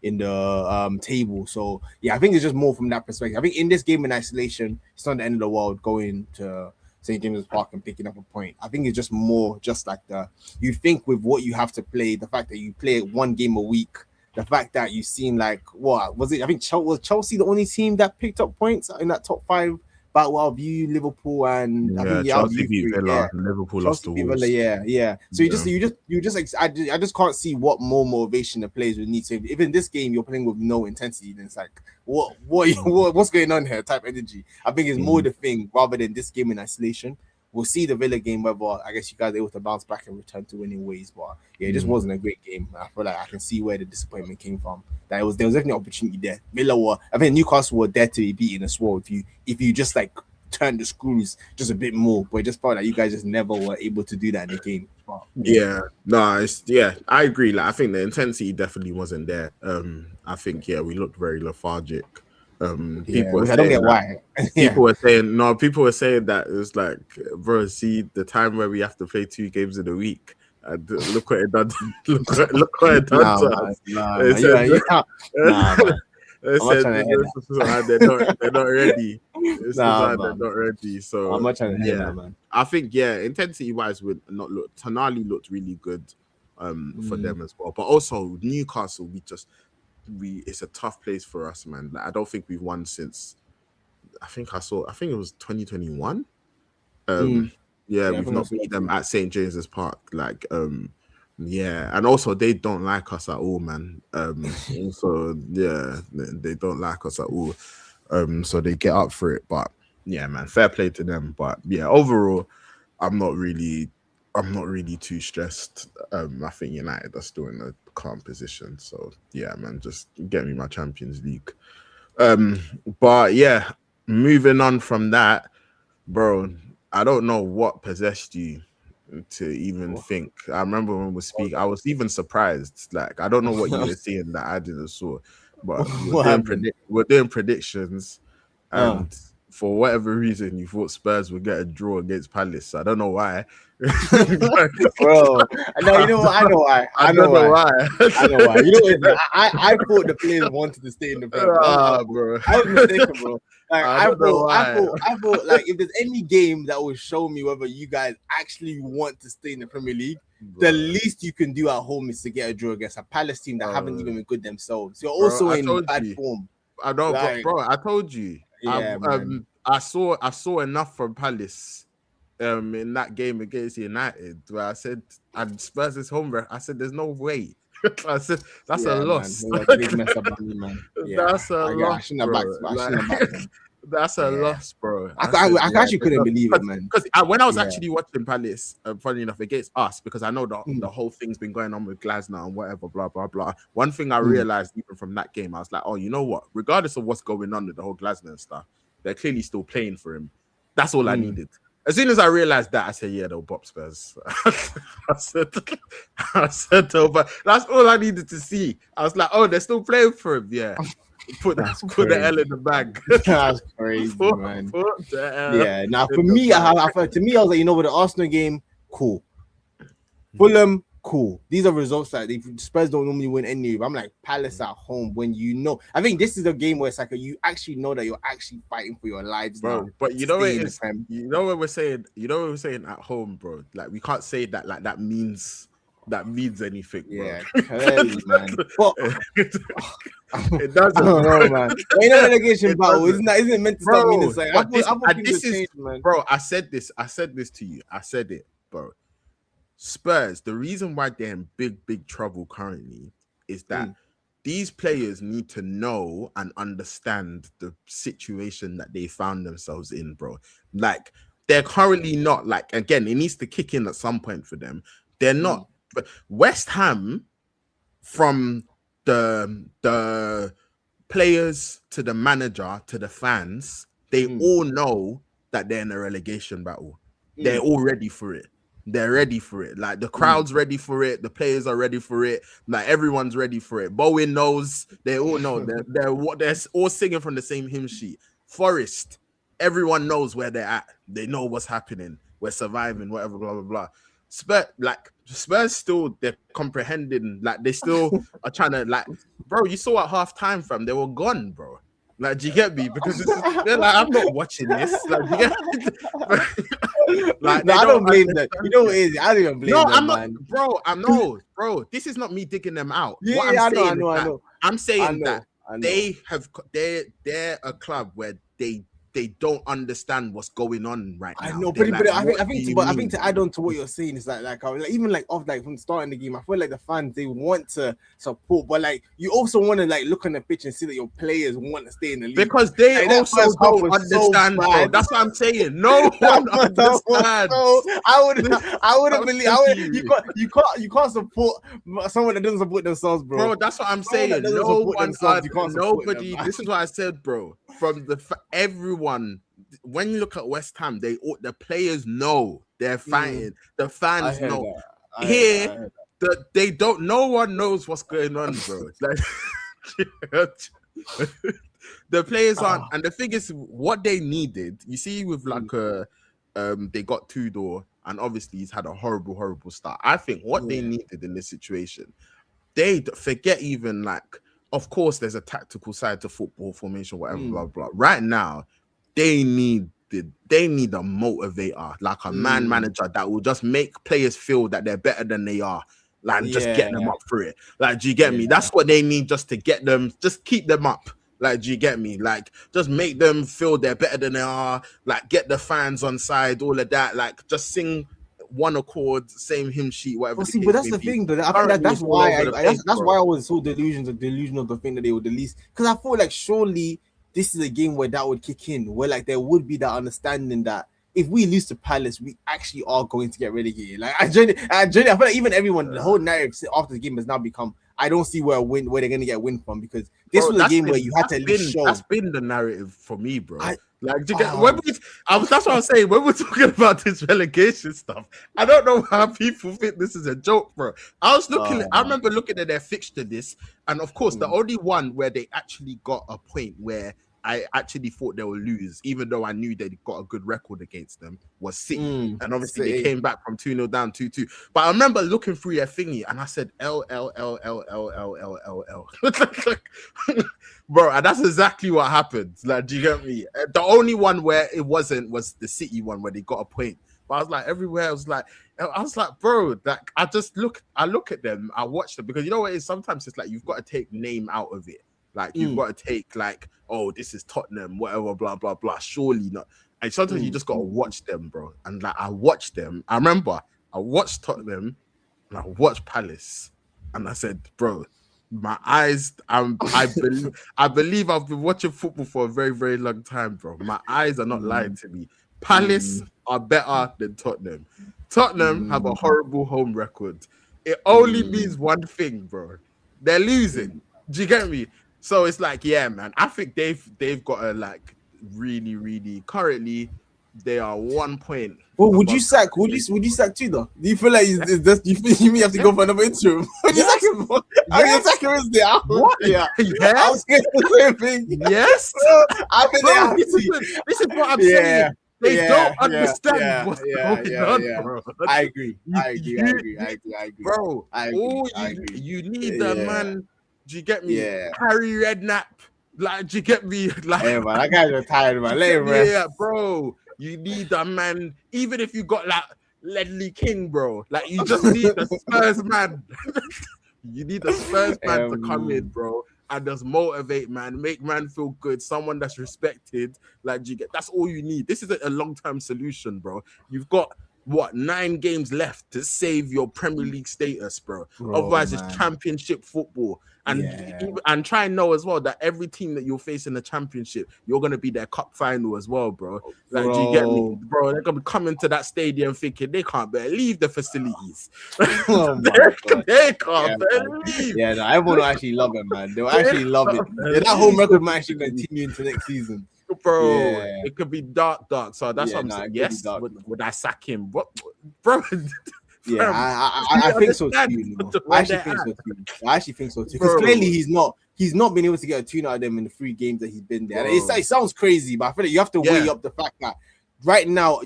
in the table. So yeah, I think it's just more from that perspective. I think in this game in isolation, it's not the end of the world going to St. James's Park and picking up a point. I think it's just more just like you think with what you have to play, the fact that you play 1 game a week, the fact that you've seen like what was it? I think was Chelsea the only team that picked up points in that top 5 battle out of you, Liverpool, and I think Chelsea beat Villa, Liverpool lost to Wolves. Villa, So I just can't see what more motivation the players would need to. If in this game you're playing with no intensity, then it's like what's going on here? Type energy. I think it's more the thing rather than this game in isolation. We'll see the Villa game whether I guess you guys are able to bounce back and return to winning ways. But yeah, it just wasn't a great game. I feel like I can see where the disappointment came from. That there was definitely an opportunity there. I think Newcastle were there to be beaten as well. If you just like turn the screws just a bit more, but it just felt like you guys just never were able to do that in the game. But, I agree. Like I think the intensity definitely wasn't there. I think we looked very lethargic. People I don't get why. People were saying that it's like, bro, see the time where we have to play 2 games in a week. And look what it done. look what it done to us. They're not ready. They're not ready. So I'm not trying to hear that, man. I think intensity wise would not look. Tonali looked really good for them as well. But also Newcastle, it's a tough place for us, man. Like, I don't think we've won since I think it was 2021. We've not beat them at St. James's Park. Like, and also they don't like us at all, man. They don't like us at all. So they get up for it. But yeah, man, fair play to them. But yeah, overall, I'm not really too stressed. I think United are still in a calm position. So yeah, man, just get me my Champions League. But yeah, moving on from that, bro, I don't know what possessed you to even think. I remember when we speak, I was even surprised. Like, I don't know what you were seeing that I didn't saw, but we're doing predictions, and for whatever reason, you thought Spurs would get a draw against Palace. I don't know why. Bro, no, you know what? I know why. I know why. You know, I thought the players wanted to stay in the Premier League. Bro. I was mistaken, bro. Like, I thought like if there's any game that will show me whether you guys actually want to stay in the Premier League, the least you can do at home is to get a draw against a Palace team that haven't even been good themselves. You're also in bad form. I know, bro. I told you. Yeah, I saw enough from Palace in that game against United where I said, and Spurs is home. I said, there's no way. I said, that's a loss. Big mess up on me, man. That's a loss, That's a loss, bro. I actually couldn't believe it, man. Because when I was actually watching Palace, funny enough, against us, because I know the whole thing's been going on with Glasner and whatever, blah, blah, blah. One thing I realized even from that game, I was like, oh, you know what? Regardless of what's going on with the whole Glasner and stuff, they're clearly still playing for him. That's all I needed. As soon as I realized that, I said, yeah, they'll bop Spurs. I said, but that's all I needed to see. I was like, oh, they're still playing for him. Yeah. Put the L in the bag. That's crazy, man. Yeah. Now, for me, I was like, you know, with the Arsenal game, cool. Fulham, cool. These are results that Spurs don't normally win anyway. I'm like, Palace at home, when you know. I think this is a game where it's like you actually know that you're actually fighting for your lives, bro. Now, but you know what it is. You know what we're saying. You know what we're saying at home, bro. Like, we can't say that. Like, that means anything, bro. Yeah, clearly, man. But, it doesn't. I don't know, man. Ain't no relegation battle. Isn't it meant to start meaning like? This is, man. Bro, I said this to you. I said it, bro. Spurs, the reason why they're in big trouble currently is that these players need to know and understand the situation that they found themselves in, bro. Like, they're currently not like, again, it needs to kick in at some point for them. They're not West Ham, from the players to the manager to the fans, they all know that they're in a relegation battle. They're all ready for it. They're ready for it. Like the crowd's ready for it. The players are ready for it. Like everyone's ready for it. Bowen knows. They all know. They're all singing from the same hymn sheet. Forest, everyone knows where they're at. They know what's happening. We're surviving. Whatever. Blah blah blah. Spurs still, they're comprehending. Like they still are trying to, like, bro. You saw at half time, fam. They were gone, bro. Like, do you get me? Because they're like, I'm not watching this. Like, do you get me? Like, no, I don't blame them. You know what it is? I don't even blame them. I'm not, man. bro. Bro, this is not me digging them out. Yeah, what I'm saying I know. I'm saying that I know. they're a club where they don't understand what's going on right now. I know, but I think to add on to what you're saying is like even like off like from starting the game, I feel like the fans, they want to support, but like you also want to like look on the pitch and see that your players want to stay in the league, because they like, also don't understand. So bro. That's what I'm saying. No one understands. I wouldn't believe. You can't support someone that doesn't support themselves, bro. Bro, that's what I'm saying. No one, nobody. This is what I said, bro. From everyone, when you look at West Ham, the players know they're fighting. The fans know. Here, they don't. No one knows what's going on, bro. It's like the players aren't. And the thing is, what they needed. You see, with like they got Tudor, and obviously he's had a horrible start. I think what they needed in this situation, they forget even like. Of course, there's a tactical side to football, formation, whatever, blah blah. Right now, they need a motivator, like a man manager that will just make players feel that they're better than they are, like just get them up for it. Like, do you get me? That's what they need, just to get them, just keep them up. Like, do you get me? Like, just make them feel they're better than they are. Like, get the fans on side, all of that. Like, just sing one accord, same hymn sheet, whatever. Well, see, but that's the thing, though. I think that's why that's why I was so delusional of the thing that they would release, because I feel like surely this is a game where that would kick in, where like there would be that understanding that if we lose to Palace, we actually are going to get relegated. Like I feel like even everyone, the whole narrative after the game has now become, I don't see where they're going to get a win from, because this was a game where you had to at least show. That's been the narrative for me, bro. Like, that's what I'm saying. When we're talking about this relegation stuff, I don't know how people think this is a joke, bro. I remember looking at their fixture list, and of course, the only one where they actually got a point where I actually thought they would lose, even though I knew they got a good record against them, was City. And obviously they came back from 2-0 down 2-2. But I remember looking through their thingy and I said L. Bro, and that's exactly what happened. Like, do you get me? The only one where it wasn't was the City one where they got a point. But I was like, everywhere I was like, bro, like I look at them, I watch them, because you know what it is? Sometimes it's like you've got to take name out of it. Like, you've got to take, like, oh, this is Tottenham, whatever, blah, blah, blah. Surely not. And sometimes you just got to watch them, bro. And, like, I watched them. I remember I watched Tottenham and I watched Palace. And I said, bro, my eyes, I believe I've been watching football for a very, very long time, bro. My eyes are not lying to me. Palace are better than Tottenham. Tottenham have a horrible home record. It only means one thing, bro. They're losing. Do you get me? So it's like, yeah, man. I think they've got a like really currently they are 1 point. Well, would you sack Tudor? Do you feel like do you have to go for another interim? Would you sack him? Sack him is there. What? Yeah. I was saying the same thing. Yes. I think this is what I'm saying. They don't understand what's going on, bro. I agree. Bro, you need a man. Do you get me? Yeah. Harry Redknapp. Like, do you get me? Like, yeah, man, that guy's retired, man. Let him rest. Yeah, bro. You need a man, even if you got like Ledley King, bro. Like, you just need a Spurs man. You need a Spurs man to come in, bro, and just motivate, man, make man feel good, someone that's respected. Like, that's all you need. This isn't a long-term solution, bro. You've got 9 games left to save your Premier League status, bro. Bro, Otherwise, it's man. championship football. And Yeah. and try and know as well that every team that you'll face in the championship, you're gonna be their cup final as well, bro. Like, do you get me, bro? They're gonna be coming to that stadium thinking they can't believe the facilities. Oh my God. They can't believe. Yeah, no, everyone will actually love it, man. They'll actually love it. Yeah, that whole record might actually continue into next season. Bro, Yeah. it could be dark. So that's what I'm saying. Yes, dark, would I sack him? What, bro? Yeah, I think so too. You know? I actually think so too. Because clearly he's not been able to get a tune out of them in the 3 games that he's been there. It sounds crazy, but I feel like you have to weigh up the fact that right now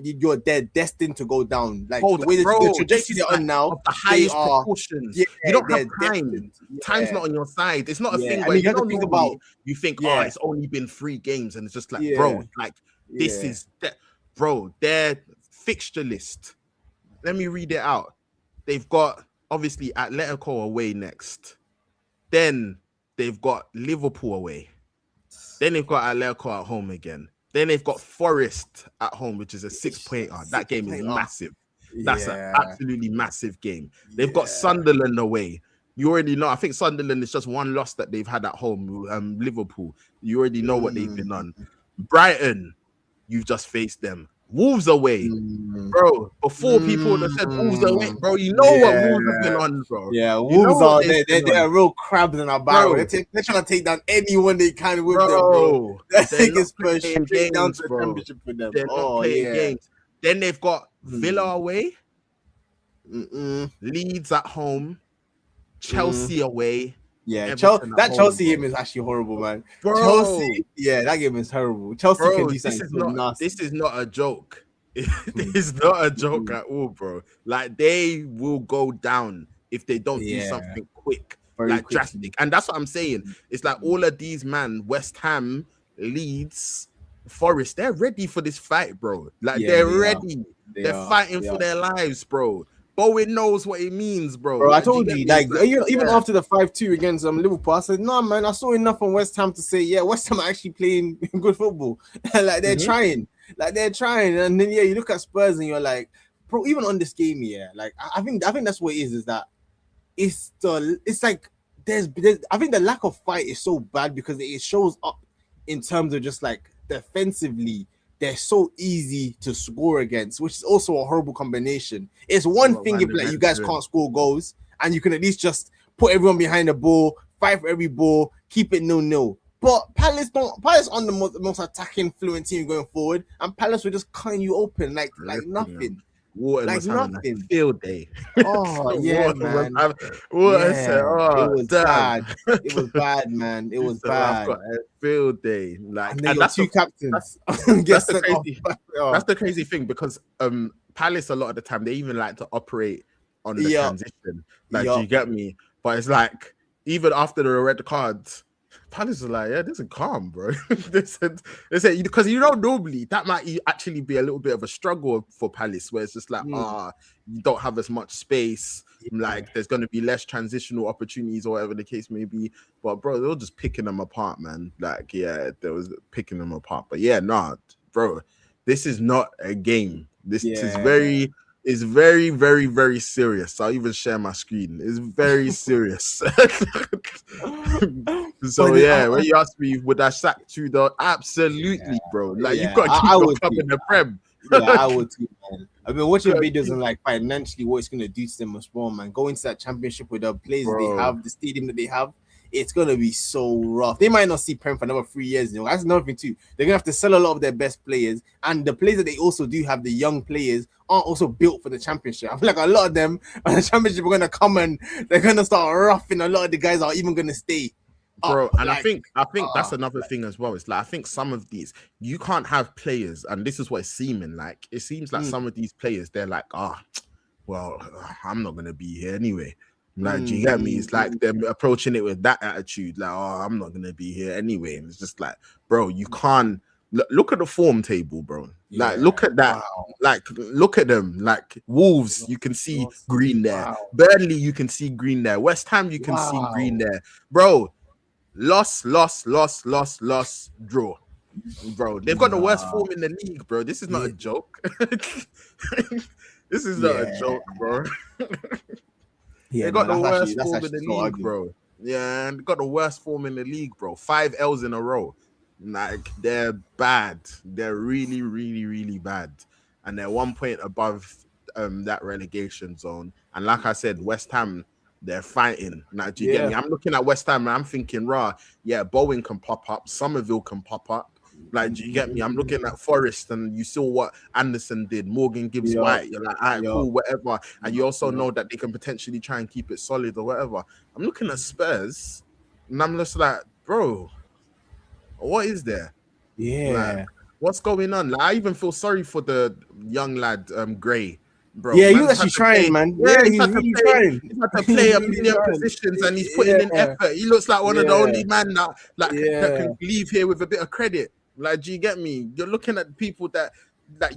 they're destined to go down. Like the way the trajectory they're on now, the highest proportions. You don't have time. Time's not on your side. It's not a thing where you don't think about. You think, oh, it's only been 3 games, and it's just like, bro, like this is that, bro. Their fixture list. Let me read it out. They've got obviously Atletico away next. Then they've got Liverpool away. Then they've got Atletico at home again. Then they've got Forest at home, which is a 6-pointer. That game is massive. That's an absolutely massive game. They've got Sunderland away. You already know. I think Sunderland is just 1 loss that they've had at home. Liverpool. You already know what they've been on. Brighton, you've just faced them. Wolves away, bro. Before people would have said Wolves away, bro. You know what Wolves have been on, bro. Yeah, Wolves are they're real crabs in our barrel. They're trying to take down anyone they can with them, bro. They're taking straight down to the championship for them. They're not playing games. Then they've got Villa away, Leeds at home, Chelsea away. Yeah, that Chelsea game is actually horrible, man. Bro. Chelsea, that game is terrible. Chelsea can do something this is not a joke. It is not a joke at all, bro. Like, they will go down if they don't do something quick, drastic. And that's what I'm saying. It's like all of these, man, West Ham, Leeds, Forest, they're ready for this fight, bro. Like, they're ready. They're fighting for their lives, bro. Bowen knows what it means, bro. I told you, even after the 5-2 against Liverpool, I said, no, man, I saw enough from West Ham to say, West Ham are actually playing good football. Like, they're trying. And then, you look at Spurs and you're like, bro, even on this game, like, I think that's what it is that it's like, there's I think the lack of fight is so bad because it shows up in terms of just, like, defensively. They're so easy to score against, which is also a horrible combination. It's one thing if like you guys can't score goals and you can at least just put everyone behind the ball, fight for every ball, keep it 0-0. But Palace on the most attacking fluent team going forward, and Palace were just cutting you open like nothing. Water like was nothing. A field day. Oh yeah, man. It was bad. It was bad, man. It was bad. I've got a field day. Like, and that's 2 captains. That's the crazy thing because Palace a lot of the time they even like to operate on the transition. Like, do you get me? But it's like even after the red cards, Palace is like, this is calm, bro. they said because you know normally that might actually be a little bit of a struggle for Palace, where it's just like, you don't have as much space. Like, there's going to be less transitional opportunities or whatever the case may be. But bro, they were just picking them apart, man. Like, they was picking them apart. But bro, this is not a game. This is very. It's very, very, very serious. I'll even share my screen. It's very serious. So when you ask me, would I sack Tudor? Absolutely, bro. Like, you've got to keep your club in the Prem. I would too, man. I've been watching videos and like financially what it's gonna do to them as well, man. Going to that championship with the players they have, the stadium that they have, it's gonna be so rough. They might not see Prem for another 3 years. That's another thing too. They're gonna have to sell a lot of their best players, and the players that they also do have, the young players, aren't also built for the championship. I feel like a lot of them on the championship are gonna come and they're gonna start roughing. A lot of the guys are even gonna stay. Bro, and I think that's another thing as well. It's like, I think some of these you can't have players, and this is what it's seeming like. It seems like some of these players, they're like, well, I'm not gonna be here anyway. Like, do you get me? It's like them approaching it with that attitude, like, I'm not gonna be here anyway. And it's just like, bro, you can't look at the form table, bro. Like, look at that. Wow. Like, look at them. Like, Wolves, you can see green there. Wow. Burnley, you can see green there. West Ham, you can see green there, bro. Loss, draw. Bro, they've got the worst form in the league, bro. This is not a joke. This is not a Yeah, joke, bro. yeah, They got man. the worst That's form in actually the so league, ugly. bro. Yeah, and they got the worst form in the league, bro. 5 L's in a row. Like they're bad. They're really, really, really bad. And they're 1 point above that relegation zone. And like I said, West Ham, they're fighting. Now, do you get Yeah, me? I'm looking at West Ham and I'm thinking, rah, yeah, Bowen can pop up, Somerville can pop up. Like, do you get me? I'm looking at Forest and you saw what Anderson did, Morgan Gibbs yeah, White. You're like, all right, yeah, cool, whatever. And you also yeah, know that they can potentially try and keep it solid or whatever. I'm looking at Spurs and I'm just like, bro, what is there? Like, yeah. what's going on? Like, I even feel sorry for the young lad, Gray. Bro, Yeah, he was man's had actually to trying, play. man. Yeah, Yeah, he's he's had to really play. trying. He's had to play He's a really million trying. positions, and he's putting in Yeah, effort. He looks like one of the yeah, only man that that yeah. can leave here with a bit of credit. Like, do you get me? You're looking at people that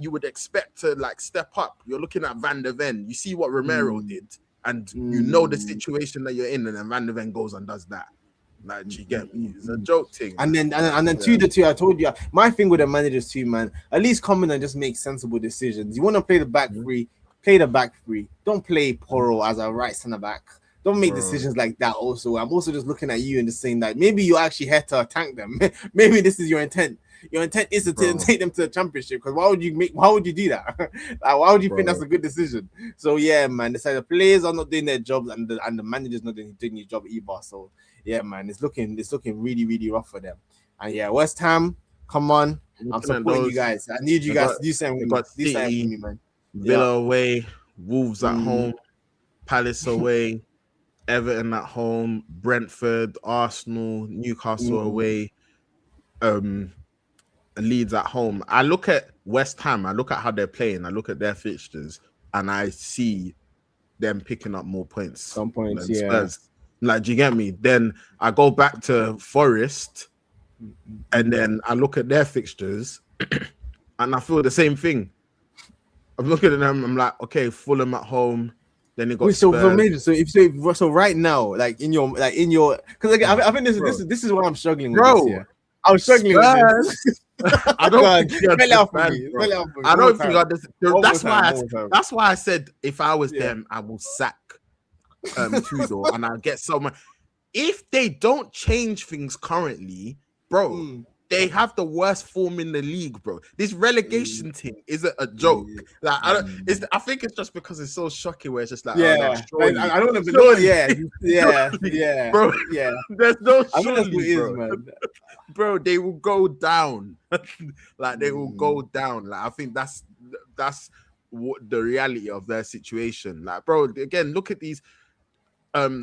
you would expect to like step up. You're looking at Van der Ven. You see what Romero Mm, did, and you know the mm, situation that you're in, and then Van der Ven goes and does that. Like, do you mm, get me? mm, It's a mm. joke thing, And man. then Yeah, the two. I told you my thing with the managers too, man. At least come in and just make sensible decisions. You want to play the back Mhm. three, play the back three. Don't play Poro as a right centre back. Don't make Bro. decisions like that. Also, I'm also just looking at you and just saying that maybe you actually had to attack them. Maybe this is your intent. Your intent is to Bro, take them to the championship. Because why would you do that? Like, why would you think that's bro. a good decision? So yeah, man. It's like the players are not doing their jobs and the managers not doing his job either. So yeah, man, it's looking really, really rough for them. And yeah, West Ham, come on. I'm Looking at supporting you those, guys. I need you they guys got to do something they with me. got Do something for City, me, man. Yeah. Villa away, Wolves at Mm, home, Palace away, Everton at home, Brentford, Arsenal, Newcastle mm, away, um, Leeds at home. I look at West Ham, I look at how they're playing, I look at their fixtures, and I see them picking up more points some points, than yeah. Spurs. Like, do you get me? Then I go back to Forest, and then I look at their fixtures, and I feel the same thing. I'm looking at them. I'm like, okay, Fulham at home. Then you got Wait, so Spurs, major. So right now, like in your because like, I think bro. this is what I'm struggling with this Bro, year. I'm struggling with Spurs. this. I Go don't on, think you spell it out for understand, me. bro. Spell it out for me. I One more don't think you time. understand. One more That's time. why. One more time. That's why I said if I was Yeah. them, I will sack Tudor and I'll get someone. If they don't change things currently, bro, Mm, they have the worst form in the league, bro. This mm, relegation thing isn't a joke. mm, Like I don't. mm. It's. I think it's just because it's so shocking. Where it's just like, oh no, Yeah, like, surely, I don't know, but no, surely, yeah, yeah, surely, yeah, bro. yeah. There's no I think that's what surely, it is, bro. man. Bro, they will go down. Like they will go Mm, down. Like I think that's what the reality of their situation. Like, bro, again, look at these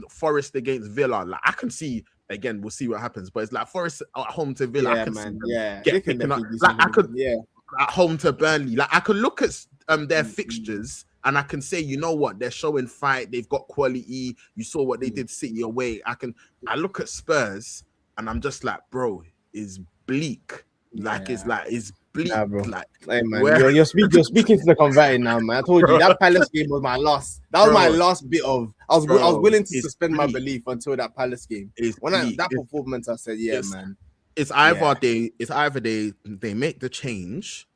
Forest against Villa. Like I can see again, we'll see what happens, but it's like Forest at home to Villa. I yeah, can see man. them Yeah, they get can picking up. definitely do Like I something. could Yeah. at home to Burnley. Like I could look at their Mm, mm. fixtures and I can say, you know what, they're showing fight. They've got quality. You saw what they Mm. did City away. I look at Spurs and I'm just like, bro, is bleak. Yeah. Like it's bleak. Nah, bro. Like Hey man, where, you're speaking to the converted now, man. I told you bro, that Palace game was my last. That was my bro, last bit of. I was bro, willing to it's suspend my bleak. belief until that Palace game. It's When bleak. that performance, I said, yeah, It's man. it's Yeah. either they make the change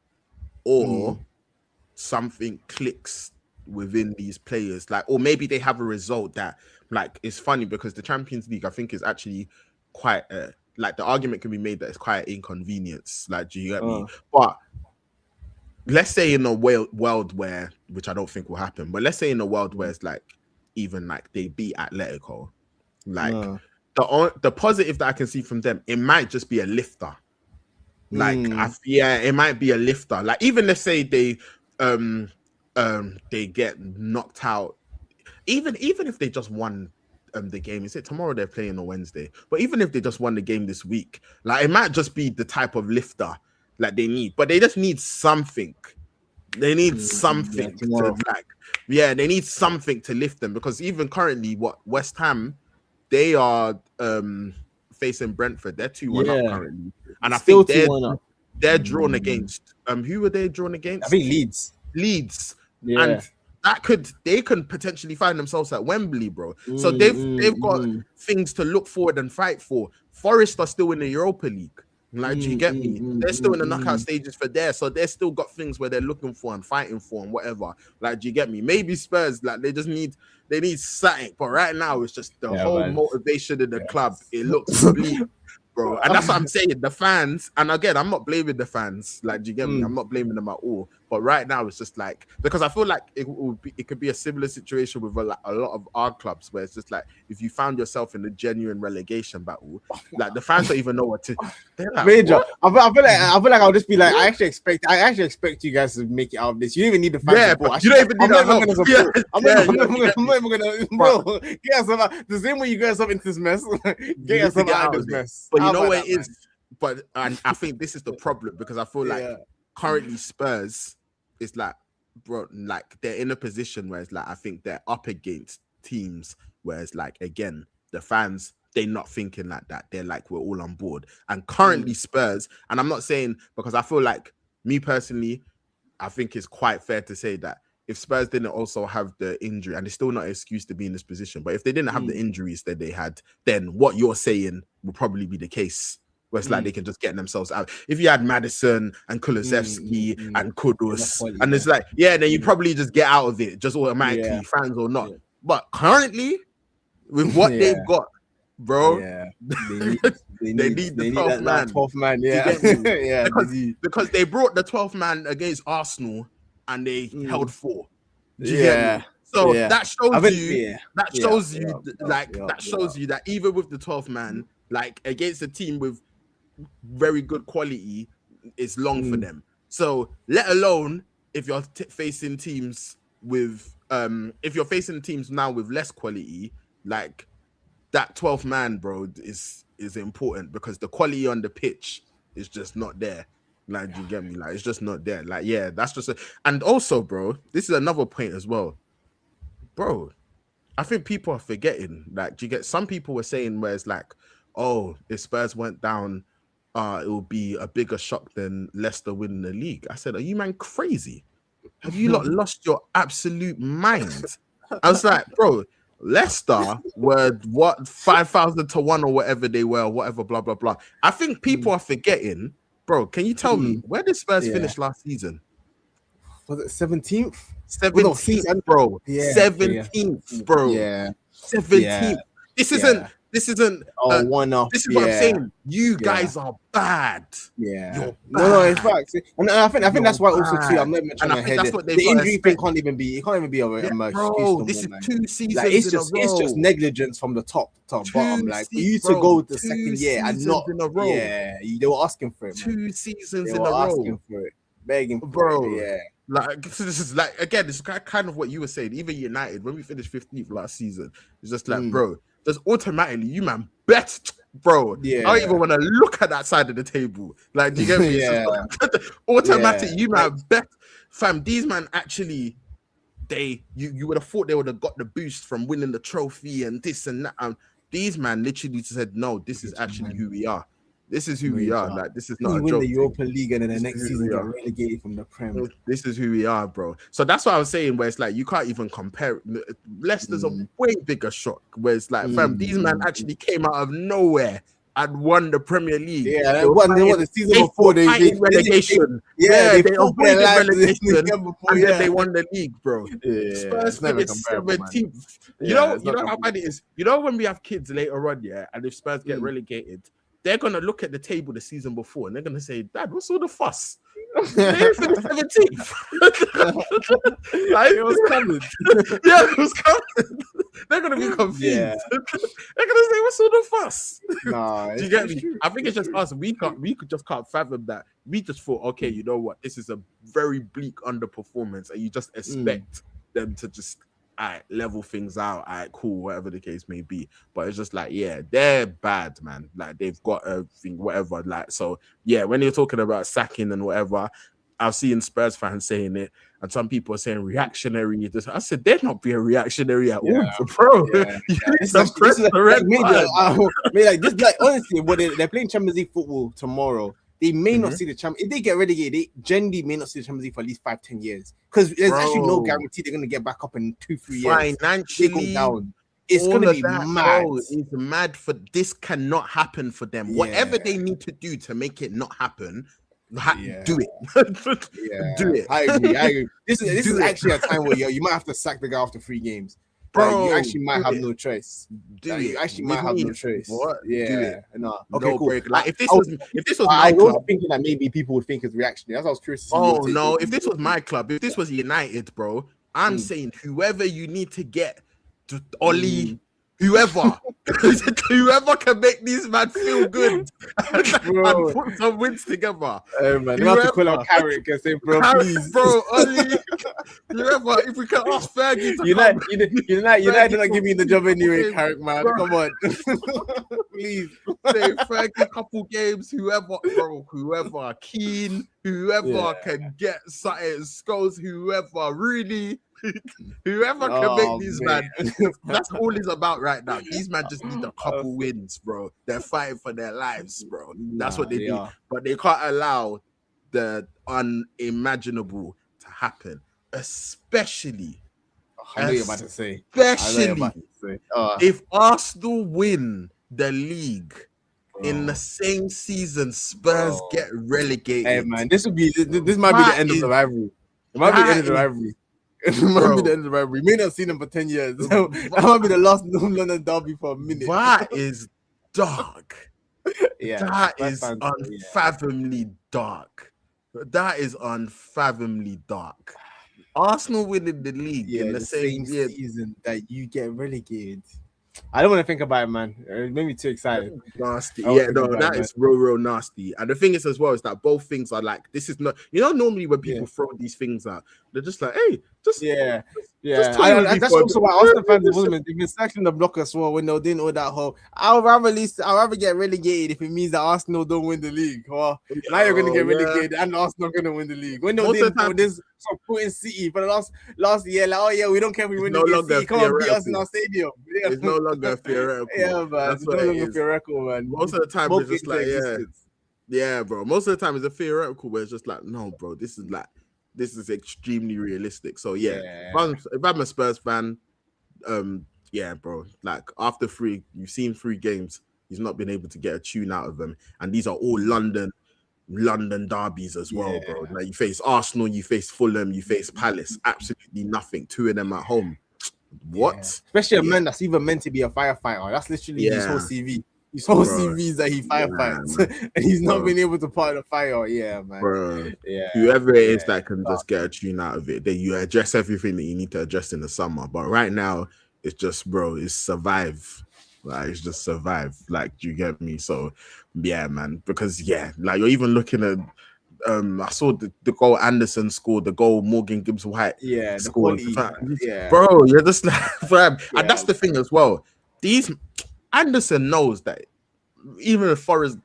or Mm, something clicks within these players, like, or maybe they have a result that, like, it's funny because the Champions League I think is actually quite like the argument can be made that it's quite an inconvenience, like, do you get me? But let's say in a world where, which I don't think will happen, but let's say in a world where it's like even like they beat Atletico, like the positive that I can see from them, it might just be a lifter. Like yeah, it might be a lifter. Like even let's say they get knocked out. Even if they just won the game, is it tomorrow they're playing on Wednesday? But even if they just won the game this week, like it might just be the type of lifter like they need. But they just need something. They need something to they need something to lift them, because even currently, what West Ham, they are facing Brentford. They're 2-1 up currently, and I think they're drawn against who were they drawn against? I think Leeds. Yeah. And they can potentially find themselves at Wembley, bro. So they've got things to look forward and fight for. Forest are still in the Europa League. Like, do you get me? They're still in the knockout stages for there, so they're still got things where they're looking for and fighting for and whatever. Like, do you get me? Maybe Spurs, like, they need something, but right now it's just the whole motivation in the club. It looks bleak, bro, and that's what I'm saying. The fans, and again, I'm not blaming the fans. Like, do you get me? I'm not blaming them at all. But right now, it's just like, because I feel like it could be a similar situation with a lot of our clubs, where it's just like, if you found yourself in a genuine relegation battle, like the fans don't even know what to. They're like, Major. I feel like I'll just be like, I actually expect you guys to make it out of this. You don't even need the fans support. You don't even need that help. I'm not even gonna, bro. Get yourself out. The same way you get yourself into this mess. Get yourself out of this mess. But you know what it is. But and I think this is the problem, because I feel like currently Spurs is like, bro, like they're in a position where it's like, I think they're up against teams where it's like, again, the fans, they're not thinking like that. They're like, we're all on board. And currently Spurs, and I'm not saying, because I feel like, me personally, I think it's quite fair to say that if Spurs didn't also have the injury, and it's still not an excuse to be in this position, but if they didn't have the injuries that they had, then what you're saying would probably be the case. Where it's like they can just get themselves out. If you had Madison and Kulusevski and Kudus, and it's like, then you probably just get out of it, just automatically, fans or not. But currently, with what they've got, bro, they need the 12th man. Because they brought the 12th man against Arsenal and they held 4. So that shows you that even with the 12th man, like against a team with very good quality, it's long for them. So let alone if you're facing teams with if you're facing teams now with less quality, like that 12th man, bro, is important, because the quality on the pitch is just not there. Like, do you get me? Like, it's just not there. Like, that's just and also, bro, this is another point as well, bro. I think people are forgetting. Like, do you get? Some people were saying where it's like, oh, if Spurs went down, it will be a bigger shock than Leicester winning the league. I said, are you man crazy? Have you not lost your absolute mind? I was like, bro, Leicester were 5,000 to 1 or whatever they were, whatever, blah, blah, blah. I think people are forgetting, bro. Can you tell me, where did Spurs finish last season? Was it 17th? 17th, bro. 17th, bro. 17th. This isn't one off. This is what I'm saying. You guys are bad. You're bad. No, in fact, and I think that's why also too. I'm not mentioning my head. The injury thing can't even be. It can't even be a excuse. This is 2 seasons. Like, it's just negligence from the top to bottom. Like, for you to go the second year and not in a row. They were asking for it. 2 seasons in a row. Asking for it, begging for bro. it. Like, this is like, again, this is kind of what you were saying. Even United, when we finished 15th last season, it's just like, bro, just automatically, you man bet, bro. I don't even want to look at that side of the table. Like, do you get me? Automatic, you man bet. Fam, these man actually, you would have thought they would have got the boost from winning the trophy and this and that. These man literally said, no, this is actually who we are. This is who we are. Like, this is not a win joke. the Europa League and then the next season get relegated from the Prem. This is who we are, bro. So that's what I was saying, where it's like, you can't even compare. Leicester's a way bigger shock, where it's like, fam, these men actually came out of nowhere and won the Premier League. They won the season before they relegation. They avoided relegation and then they won the league, bro. Spurs finished 17th. You know how bad it is. You know, when we have kids later on, and if Spurs get relegated, they're gonna look at the table the season before and they're gonna say, Dad, what's all the fuss? They finished 17th. Like, it was coming. It was coming. They're gonna be confused. They're gonna say, what's all the fuss? Nah, do you get me? True. I think it's just us. We just can't fathom that. We just thought, okay, you know what? This is a very bleak underperformance, and you just expect them to just level things out, cool, whatever the case may be. But it's just like, they're bad, man. Like, they've got a thing, whatever. Like, so when you're talking about sacking and whatever, I've seen Spurs fans saying it, and some people are saying reactionary. I said, they're not being reactionary at all, bro. Honestly, they're playing Champions League football tomorrow. They may not see the Champions. If they get relegated, they generally may not see the Champions League for at least 5-10 years, because there's actually no guarantee they're going to get back up in 2-3 years. Financially, It's all gonna of be that, mad. bro, is mad. For this cannot happen for them. Whatever they need to do to make it not happen, do it. Do it. I agree. This is Do it. actually a time where you might have to sack the guy after 3 games. You Bro, actually might have it. no choice. Do You it. actually With might have me, no choice. what? Do Yeah, it. no. No Okay, cool. break. Like if this I was I my was also club. thinking that maybe people would think it's reactionary. That's what I was curious to see. Oh no, if this was my club, if this was United, bro, I'm Mm. saying whoever you need to get to Ollie, whoever whoever can make these man feel good and put some wins together. Hey, man, you have to call out Carrick and say, bro, please. Bro, Ollie, whoever, if we can ask Fergie to come. United not giving you the job anyway, Carrick, man. Bro. Come on. Please. Say Fergie, couple games, whoever, Keane, whoever can get something, Scholes, whoever, really, whoever can make these man. That's all it's about right now. These man just need a couple wins, bro. They're fighting for their lives, bro. That's what they do. But they can't allow the unimaginable to happen, especially. I know you're about to say. Especially if Arsenal win the league in the same season, Spurs get relegated. Hey man, this might be the end of the rivalry. It might be the end of the rivalry. It might be the end of the rivalry. We may not see them for 10 years. So that might be the last London derby for a minute. That is dark. Yeah, that is unfathomably dark. That is unfathomably dark. Arsenal winning the league in the same season that you get relegated. I don't want to think about it, man. It made me too excited. Nasty. Yeah, no, that is real nasty. And the thing is as well is that both things are like, this is not, normally when people throw these things out, they're just like, hey, just that's also why Arsenal fans they've been cycling the block as well when they're doing all that whole. I'll rather get relegated if it means that Arsenal don't win the league. Well, now you're gonna get relegated and Arsenal gonna win the league. When they're doing this supporting City for the last year, like, we don't care if we win the City. Come on, beat us in our stadium. It's no longer theoretical. Yeah, man. That's it's no longer theoretical, man. Most of the time it's just like, yeah, bro. Most of the time it's a theoretical where it's just like, no, bro, this is extremely realistic. So if I'm a Spurs fan, bro, like after you've seen 3 games, he's not been able to get a tune out of them, and these are all London derbies as well, bro. Like you face Arsenal, you face Fulham, you face Palace, absolutely nothing. 2 of them at home. What? Especially a man that's even meant to be a firefighter. That's literally his whole CV. His whole CV is that he firefights, and he's not been able to part the fire. Yeah, man. Bro. Yeah. Whoever it is that can just get a tune out of it, then you address everything that you need to address in the summer. But right now, it's just, bro, it's survive. Like, it's just survive. Like, do you get me? So, yeah, man. Because, like, you're even looking at I saw the goal Anderson scored, the goal Morgan Gibbs White scored. Bro, you're just like, and that's the thing as well. Anderson knows that even if Forest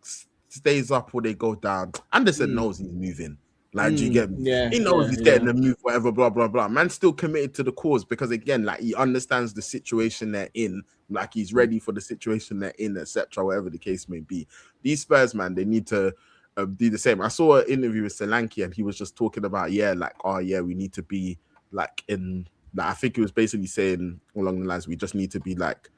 stays up or they go down, Anderson knows he's moving. Like, do you get me? He knows he's getting the move, whatever, blah, blah, blah. Man's still committed to the cause because, again, like, he understands the situation they're in. Like, he's ready for the situation they're in, etc., whatever the case may be. These Spurs, man, they need to do the same. I saw an interview with Solanke and he was just talking about, we need to be, like, in... Like, I think he was basically saying along the lines, we just need to be, like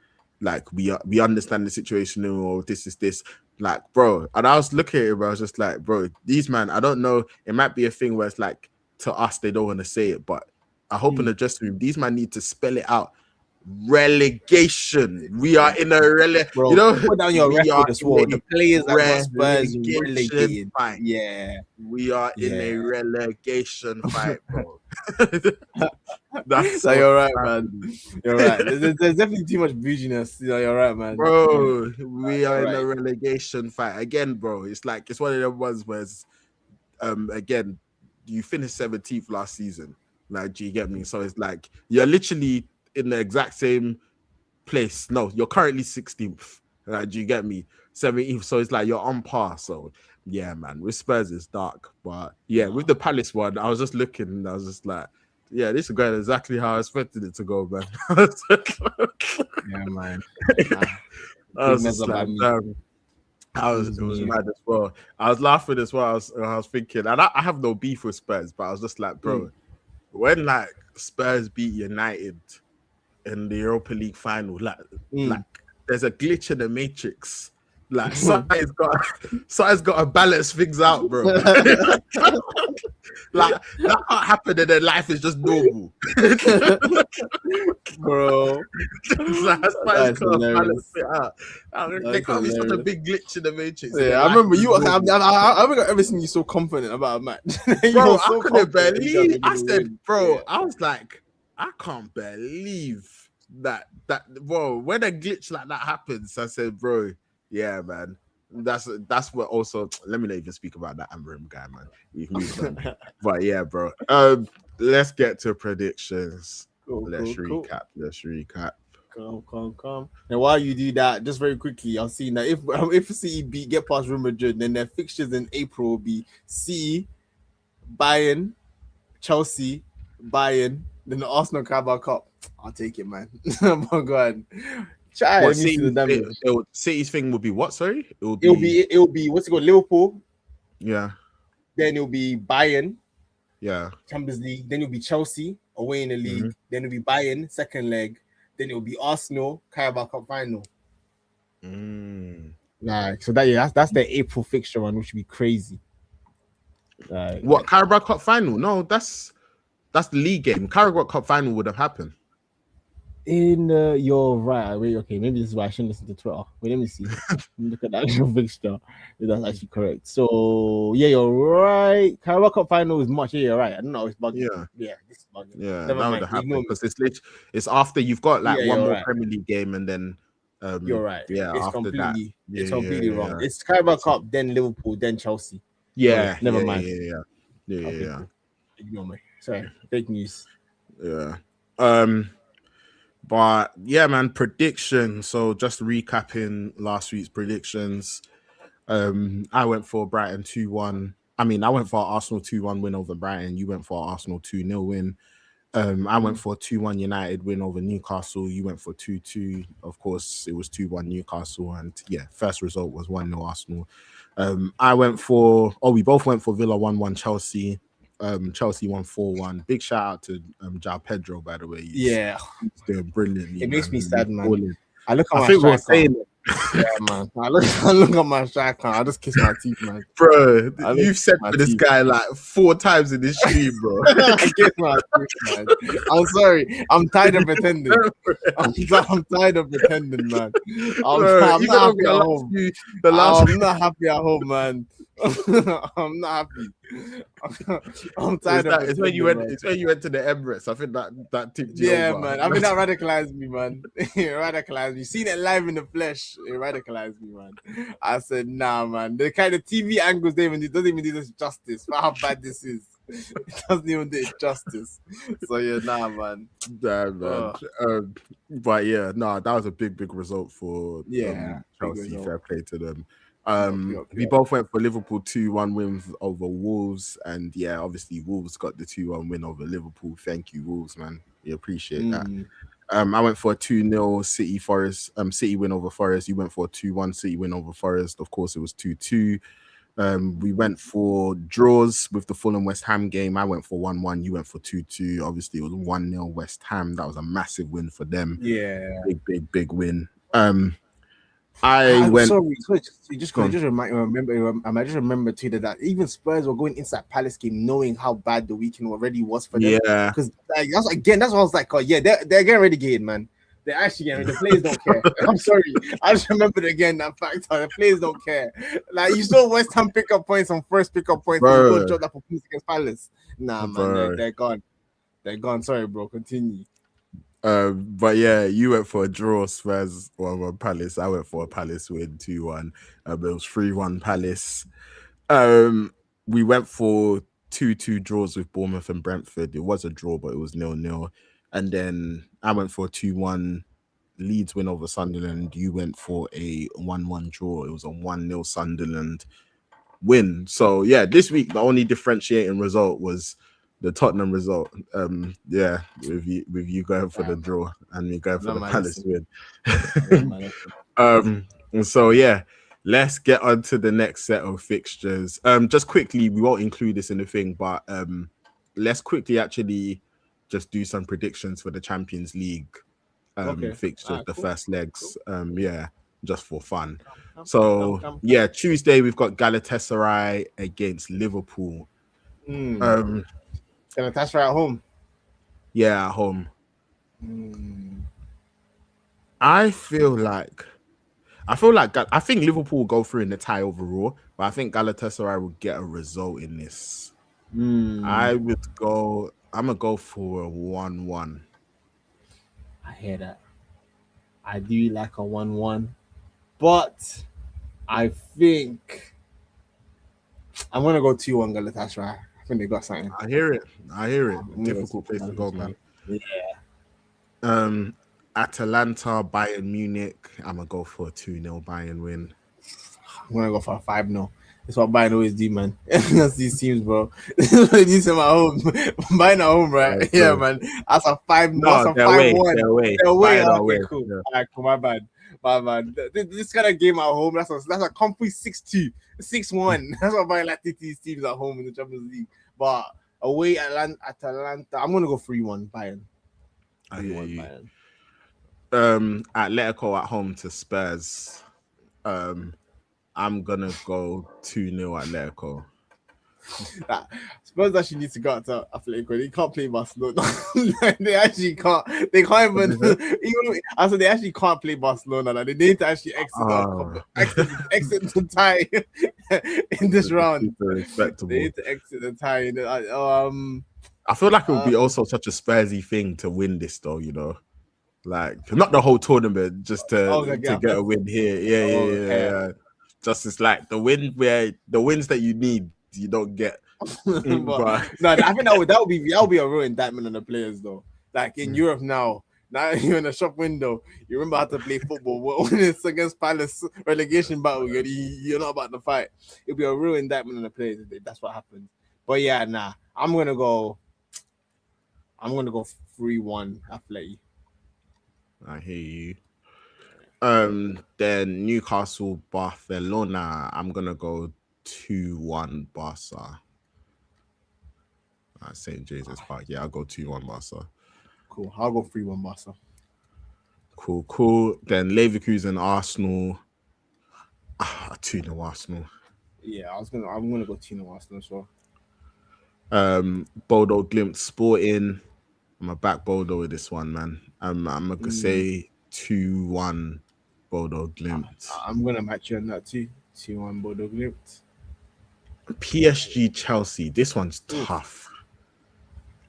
we understand the situation or this is this, like, bro. And I was looking at it, bro. I was just like, bro, these man, I don't know. It might be a thing where it's like, to us, they don't want to say it, but I hope in the dressing room, these man need to spell it out. Relegation. We are in a relegation. You know, put down your record as well. The players that got Spurs relegated. Fight. Yeah, we are in a relegation fight, bro. That's so you're right, man. You're right. There's definitely too much bouginess. You're right, man. Bro, we are in a relegation fight again, bro. It's like it's one of them ones where, again, you finished 17th last season. Like, do you get me? So it's like you're literally in the exact same place. No, you're currently 16th. Like, do you get me? 17th. So it's like you're on par. So yeah, man. With Spurs, it's dark. But yeah, with the Palace one, I was just looking and I was just like, yeah, this is going exactly how I expected it to go, man. Yeah, man. I was just like, it was mad as well. I was laughing as well. I was thinking, and I have no beef with Spurs, but I was just like, bro, when like Spurs beat United in the Europa League final. Like Mm. there's a glitch in the matrix. Like something's got to balance things out, bro. Like that can't happen, and then life is just normal. Bro, That's why it's that's got to balance hilarious. it out. There That's can't be such a hilarious. big glitch in the matrix. And Yeah, then I life remember is you. I normal. don't think I've ever seen you so confident about a match. You Bro, were I so couldn't confident you guys believe. were I gonna said, win. bro, Yeah. I was like, I can't believe that bro. When a glitch like that happens, I said, bro, yeah, man. That's what also. Let me not even speak about that Amram guy, man. We've moved on, but yeah, bro. Let's get to predictions. Cool. Let's recap. Come. And while you do that, just very quickly, I'll see that if City get past Real Madrid, then their fixtures in April will be City, Bayern, Chelsea, Bayern, then the Arsenal Carabao Cup. I'll take it, man. Oh God, try. What Let me see the damage. City's thing would be what? Sorry, It'll be what's it called? Liverpool. Yeah. Then it'll be Bayern, Yeah. Champions League. Then it'll be Chelsea away in the league. Then it'll be Bayern second leg. Then it'll be Arsenal Carabao Cup final. So that's the April fixture one, which would be crazy. What Carabao Cup final? No, that's the league game. Carabao Cup final would have happened. You're right. Wait, okay, maybe this is why I shouldn't listen to Twitter. Wait, let me see. Look at the actual fixture. That's actually correct. So yeah, you're right. Carabao Cup final is March. Yeah, you're right. I don't know. It's bugging. Yeah, this is bugging. Yeah, Never that mind. would have happened because it's after you've got like one more Premier League game and then. You're right. Yeah, it's after completely, that, it's completely wrong. It's Carabao Cup, then Liverpool, then Chelsea. Yeah, never mind. Yeah. Ignore me. Sorry, fake news. Yeah. But yeah, man, predictions. So just recapping last week's predictions. I went for Brighton 2-1. I mean, I went for Arsenal 2-1 win over Brighton. You went for Arsenal 2-0 win. I went for 2-1 United win over Newcastle. You went for 2-2. Of course, it was 2-1 Newcastle. And yeah, first result was 1-0 Arsenal. We both went for Villa 1-1 Chelsea. Chelsea won 4-1. Big shout out to Jao Pedro, by the way. He's doing brilliantly. It makes me sad, man. I look at my striker. Yeah, man. I look at my striker. I just kiss my teeth, man. Bro, you've said for this guy like 4 times in this stream, bro. I kiss my teeth, man. I'm sorry. I'm tired of pretending. I'm tired of pretending, man. I'm not happy at home. I'm not happy at home, man. I'm not happy. I'm tired of it's when you went. It's when you went to the Emirates. I think that tipped you over. Man. I mean, that radicalized me, man. It radicalized me. Seen it live in the flesh. It radicalized me, man. I said, nah, man. The kind of TV angles doesn't even do this justice for how bad this is. It doesn't even do it justice. So yeah, nah, man. Damn, man. But yeah, that was a big result for Chelsea. Fair play to them. We both went for Liverpool 2-1 wins over Wolves, and yeah, obviously Wolves got the 2-1 win over Liverpool. Thank you, Wolves, man. We appreciate that. I went for a 2-0 City win over Forest. You went for a 2-1 City win over Forest. Of course, it was 2-2. We went for draws with the Fulham West Ham game. I went for 1-1. You went for 2-2. Obviously, it was 1-0 West Ham. That was a massive win for them. Yeah, big win. Sorry, just remember too that even Spurs were going into that Palace game knowing how bad the weekend already was for them. Yeah, because that's what I was like. Oh yeah, they're getting relegated, man. They're actually getting the players don't care. I'm sorry, I just remembered again that fact. The players don't care. Like you saw West Ham pick up points on first pick up points. And you go drop that performance against Palace. Nah, man, they're gone. They're gone. Sorry, bro. Continue. But yeah, you went for a draw Spurs 1-1 Palace. I went for a Palace win 2-1. It was 3-1 Palace. We went for 2-2 draws with Bournemouth and Brentford. It was a draw, but it was 0-0. And then I went for a 2-1 Leeds win over Sunderland. You went for a 1-1 draw. It was a 1-0 Sunderland win. So yeah, this week the only differentiating result was the Tottenham result. With you going for the draw and me going for the Palace win. So yeah, let's get on to the next set of fixtures. Just quickly, we won't include this in the thing, but let's quickly actually just do some predictions for the Champions League Okay. fixtures, the Cool. first Cool. legs. Yeah, just for fun. Come, come, So come, come. yeah, Tuesday we've got Galatasaray against Liverpool. Hmm. Um, Gonna touch right at home. yeah, at home. Hmm. I feel like I think Liverpool will go through in the tie overall, but I think Galatasaray will get a result in this. Hmm. I'm gonna go for a 1-1. I hear that. I do like a 1-1, but I think I'm gonna go 2-1 Galatasaray. I think they got something. I hear it. I hear it. I'm gonna go Difficult 2-1 place to go, man. Galatasaray. Yeah. Um, Atalanta, Bayern Munich. I'm gonna go for a 2-0 Bayern win. I'm gonna go for a 5-0. That's what Bayern always do, man. That's these teams, bro. This is what they do to my home. Bayern at home, right? Yeah, Bro. man. That's a 5. That's No, a they're away. 5-1. They're away. They're away. Bayern are Okay, away. cool. Yeah. All right, cool. My bad. My bad. This kind of game at home, that's a complete 6-2, 6-1. That's what Bayern like these teams at home in the Champions League. But away Atalanta, I'm gonna go 3-1 Bayern. I hear 3-1 you. Bayern. Atletico at home to Spurs. I'm gonna go 2-0 Atletico. Spurs actually need to go out to Atletico. They can't play Barcelona. They actually can't. They can't even. Even also, they actually can't play Barcelona. Like, they need to actually exit the tie in this round. Super respectable. They need to exit the tie. I feel like it would be also such a Spursy thing to win this, though. You know, like not the whole tournament, just to get a win here. Yeah. Just it's like the wins that you need, you don't get. but no, I think that would be a real indictment on the players, though. Like in Europe now you're in a shop window. You remember how to play football. When it's against Palace relegation battle, you're not about to fight. It'll be a real indictment on the players if that's what happens. But yeah, I'm gonna go 3-1 Atleti. I hear you. Then Newcastle, Barcelona. I'm gonna go 2-1 Barca. St. Jesus Park. Yeah, I'll go 2-1 Barca. Cool. I'll go 3-1 Barca. Cool. Then Leverkusen, Arsenal. 2-0 Arsenal. Yeah, I'm gonna go 2-0 Arsenal as well. Bodo Glimt Sporting. I'm a back Bodo with this one, man. I'm gonna say 2-1 Bodo Glimt. I'm gonna match you on that too. 2-1 Bodo Glimt. PSG Chelsea. This one's tough.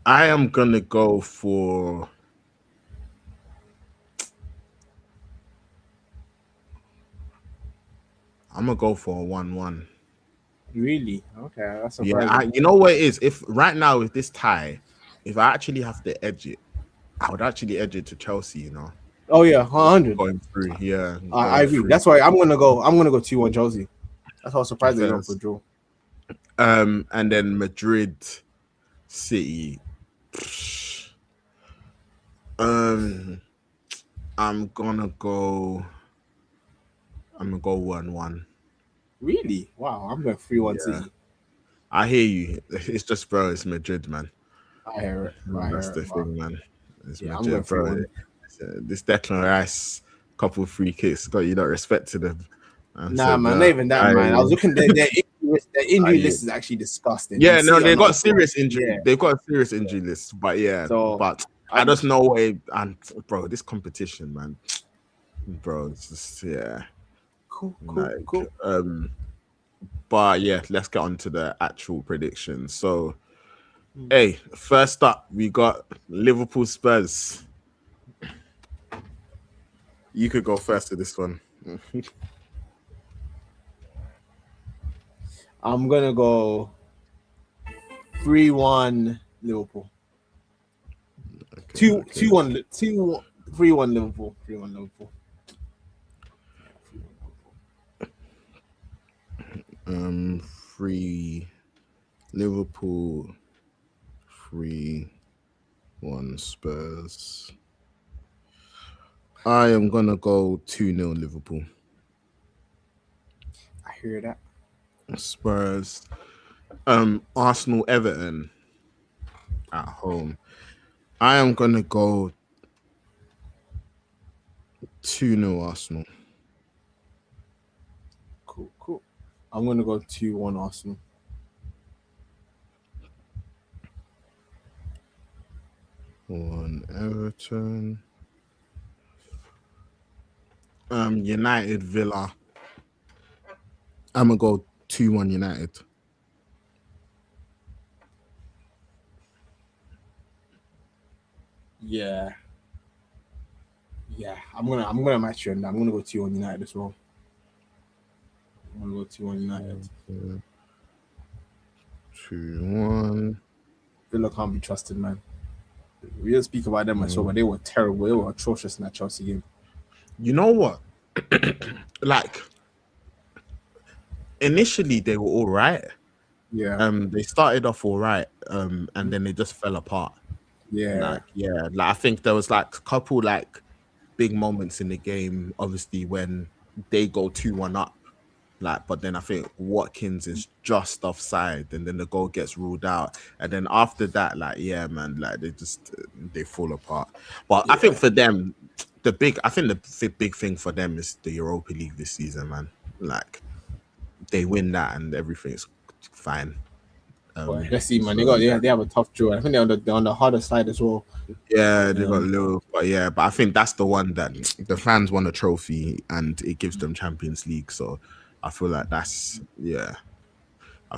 I am gonna go for. I'm gonna go for a 1-1. Really? Okay, that's surprising. Yeah, you know what it is? If right now with this tie, if I actually have to edge it, I would actually edge it to Chelsea. You know. Oh yeah, 100 going through. Yeah, I agree. Through. That's why I'm gonna go 2-1 Chelsea. That's how surprised they went for draw. And then Madrid City. I'm gonna go 1-1. Really? Wow, I'm going 3-1 City. I hear you. It's just, bro, it's Madrid, man. I hear it. That's the thing, man. It's Madrid, I'm bro. This Declan Rice couple free kicks got you not respecting them. Man, not even that, man. I was looking at their injury list is actually disgusting. Yeah, no, they've got a serious injury. Yeah. They've got a serious injury list, but but I just know way and bro, this competition, man, bro, it's just cool. But yeah, let's get on to the actual predictions. So, hey, first up, we got Liverpool Spurs. You could go first with this one. I'm gonna go 3-1 Liverpool. 3-1 Liverpool. 3-1 Liverpool. 3 Liverpool, 3-1 Spurs. I am gonna go 2-0 Liverpool. I hear that. Spurs. Arsenal Everton at home. I am gonna go 2-0 Arsenal. Cool. I'm gonna go 2-1 Arsenal. 1 Everton. United Villa. I'm gonna go 2-1 United. Yeah. I'm gonna match you on that. I'm gonna go 2-1 United as well. I'm gonna go 2-1 United. 2-1. Villa can't be trusted, man. We didn't speak about them as well, but they were terrible. They were atrocious in that Chelsea game. You know what? Like initially they were all right. Yeah. They started off all right. And then they just fell apart. Yeah. Like I think there was like a couple like big moments in the game, obviously when they go 2-1 up. Like, but then I think Watkins is just offside, and then the goal gets ruled out, and then after that, like, yeah, man, like they fall apart. But I think for them, the big thing for them is the Europa League this season, man. Like, they win that, and everything's fine. Boy, let's see, man. They have a tough draw. I think they're on the harder side as well. Yeah, they got little, but I think that's the one that the fans won a trophy, and it gives them Champions League. So I feel like I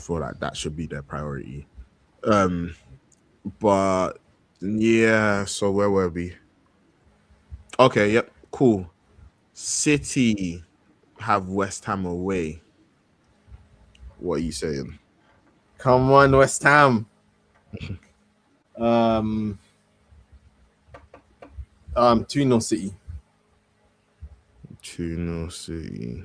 feel like that should be their priority. But yeah, so where were we? Okay, yep, cool. City have West Ham away. What are you saying? Come on, West Ham. 2-0 City. 2-0 City.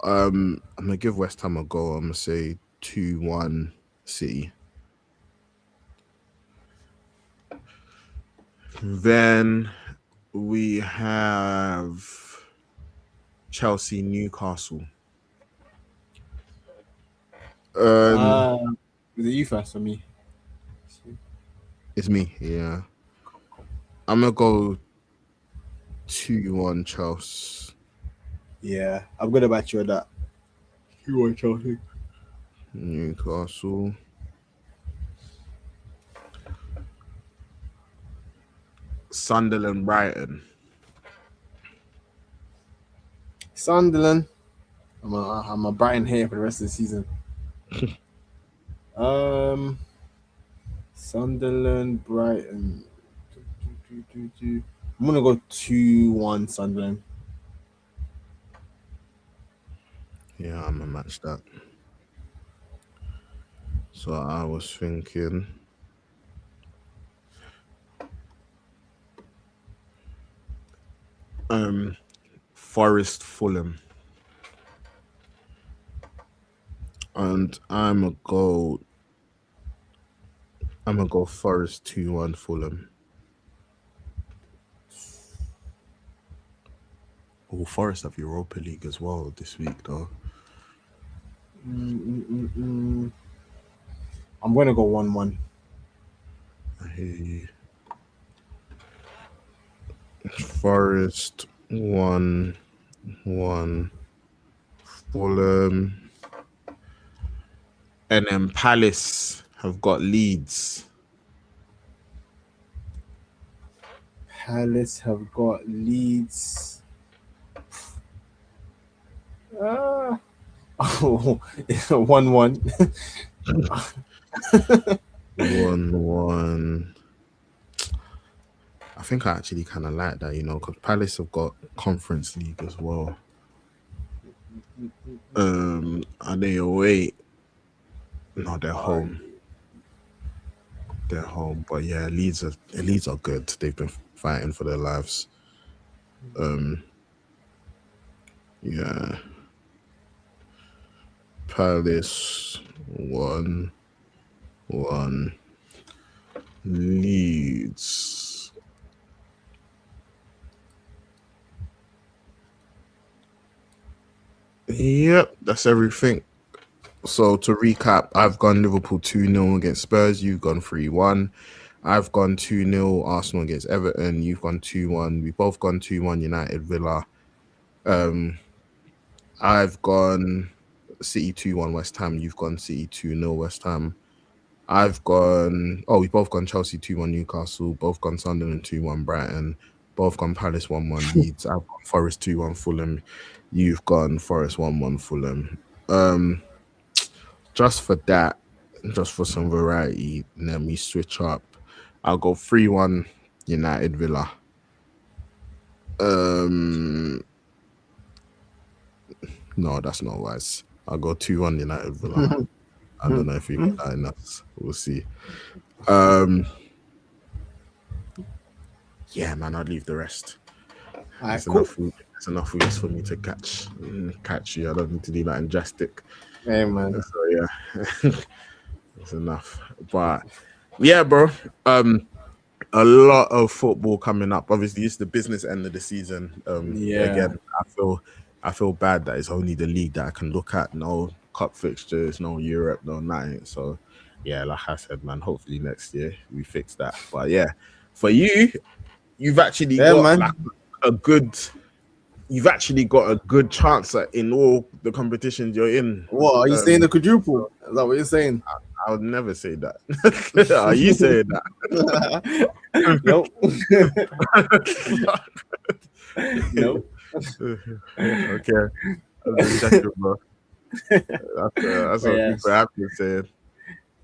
I'm gonna give West Ham a go. I'm gonna say 2-1 City. Then we have Chelsea Newcastle. Is it you first or me? It's me, yeah. I'm gonna go 2-1 Chelsea. Yeah, I'm gonna bet you on that. 2-1 Chelsea. Newcastle. Sunderland Brighton. Sunderland. I'm a Brighton here for the rest of the season. Sunderland, Brighton. I'm gonna go 2-1 Sunderland. Yeah, I'm gonna match that. So I was thinking Forest Fulham. And I'm gonna go Forest 2-1 Fulham. Oh, Forest have Europa League as well this week, though. I'm gonna go 1-1. Hey. Forest 1-1 Fulham. And then Palace have got Leeds. Palace have got Leeds. 1-1. 1-1. I think I actually kind of like that, because Palace have got Conference League as well. Are they away? No, they're home. They're home, but yeah, Leeds are good. They've been fighting for their lives. Yeah. Palace 1-1 Leeds. Yep, that's everything. So to recap, I've gone Liverpool 2-0 against Spurs. You've gone 3-1. I've gone 2-0 Arsenal against Everton. You've gone 2-1. We've both gone 2-1 United Villa. I've gone City 2-1 West Ham. You've gone City 2-0 West Ham. We both gone Chelsea 2-1 Newcastle. Both gone Sunderland 2-1 Brighton. Both gone Palace 1-1 Leeds. I've gone Forest 2-1 Fulham. You've gone Forest 1-1 Fulham. Just for that, just for some variety, let me switch up. I'll go 3-1 United Villa. No, that's not wise. I'll go 2-1 United Villa. I don't know if we get that enough. We'll see. Yeah, man, I'll leave the rest. Alright, It's cool. enough weeks for me to catch you. I don't need to do that drastic. Hey, man. So yeah, it's enough. But yeah, bro. A lot of football coming up. Obviously, it's the business end of the season. Yeah. Again, I feel bad that it's only the league that I can look at. No cup fixtures, no Europe, no nothing. So yeah, like I said, man, hopefully next year we fix that. But yeah, for you, you've actually got man. like a good. You've actually got a good chance in all the competitions you're in. What are you saying? The quadruple? Is that what you're saying? I would never say that. Are you saying that? Nope. Nope. Okay. I'm checking, bro. That's what yes. people have been saying.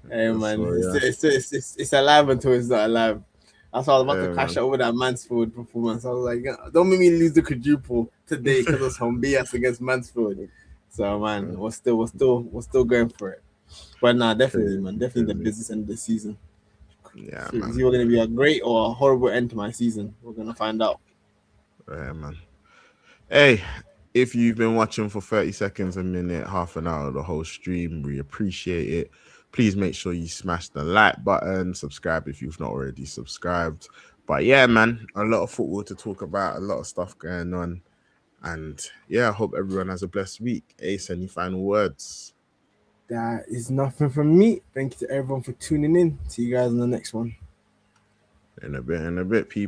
Hey man, So, yeah. it's alive until it's not alive. That's why I was about to Yeah, cash man. out over that Mansfield performance. I was like, don't make me lose the quadruple today because of some BS against Mansfield. So man, we're still going for it. But nah, definitely, man, definitely the business end of the season. Yeah, It's man. either going to be a great or a horrible end to my season. We're gonna find out. Yeah, man. Hey, if you've been watching for 30 seconds, a minute, half an hour, the whole stream, we appreciate it. Please make sure you smash the like button, subscribe if you've not already subscribed. But yeah, man, a lot of football to talk about, a lot of stuff going on. And yeah, I hope everyone has a blessed week. Ace, any final words? That is nothing from me. Thank you to everyone for tuning in. See you guys in the next one. In a bit, people.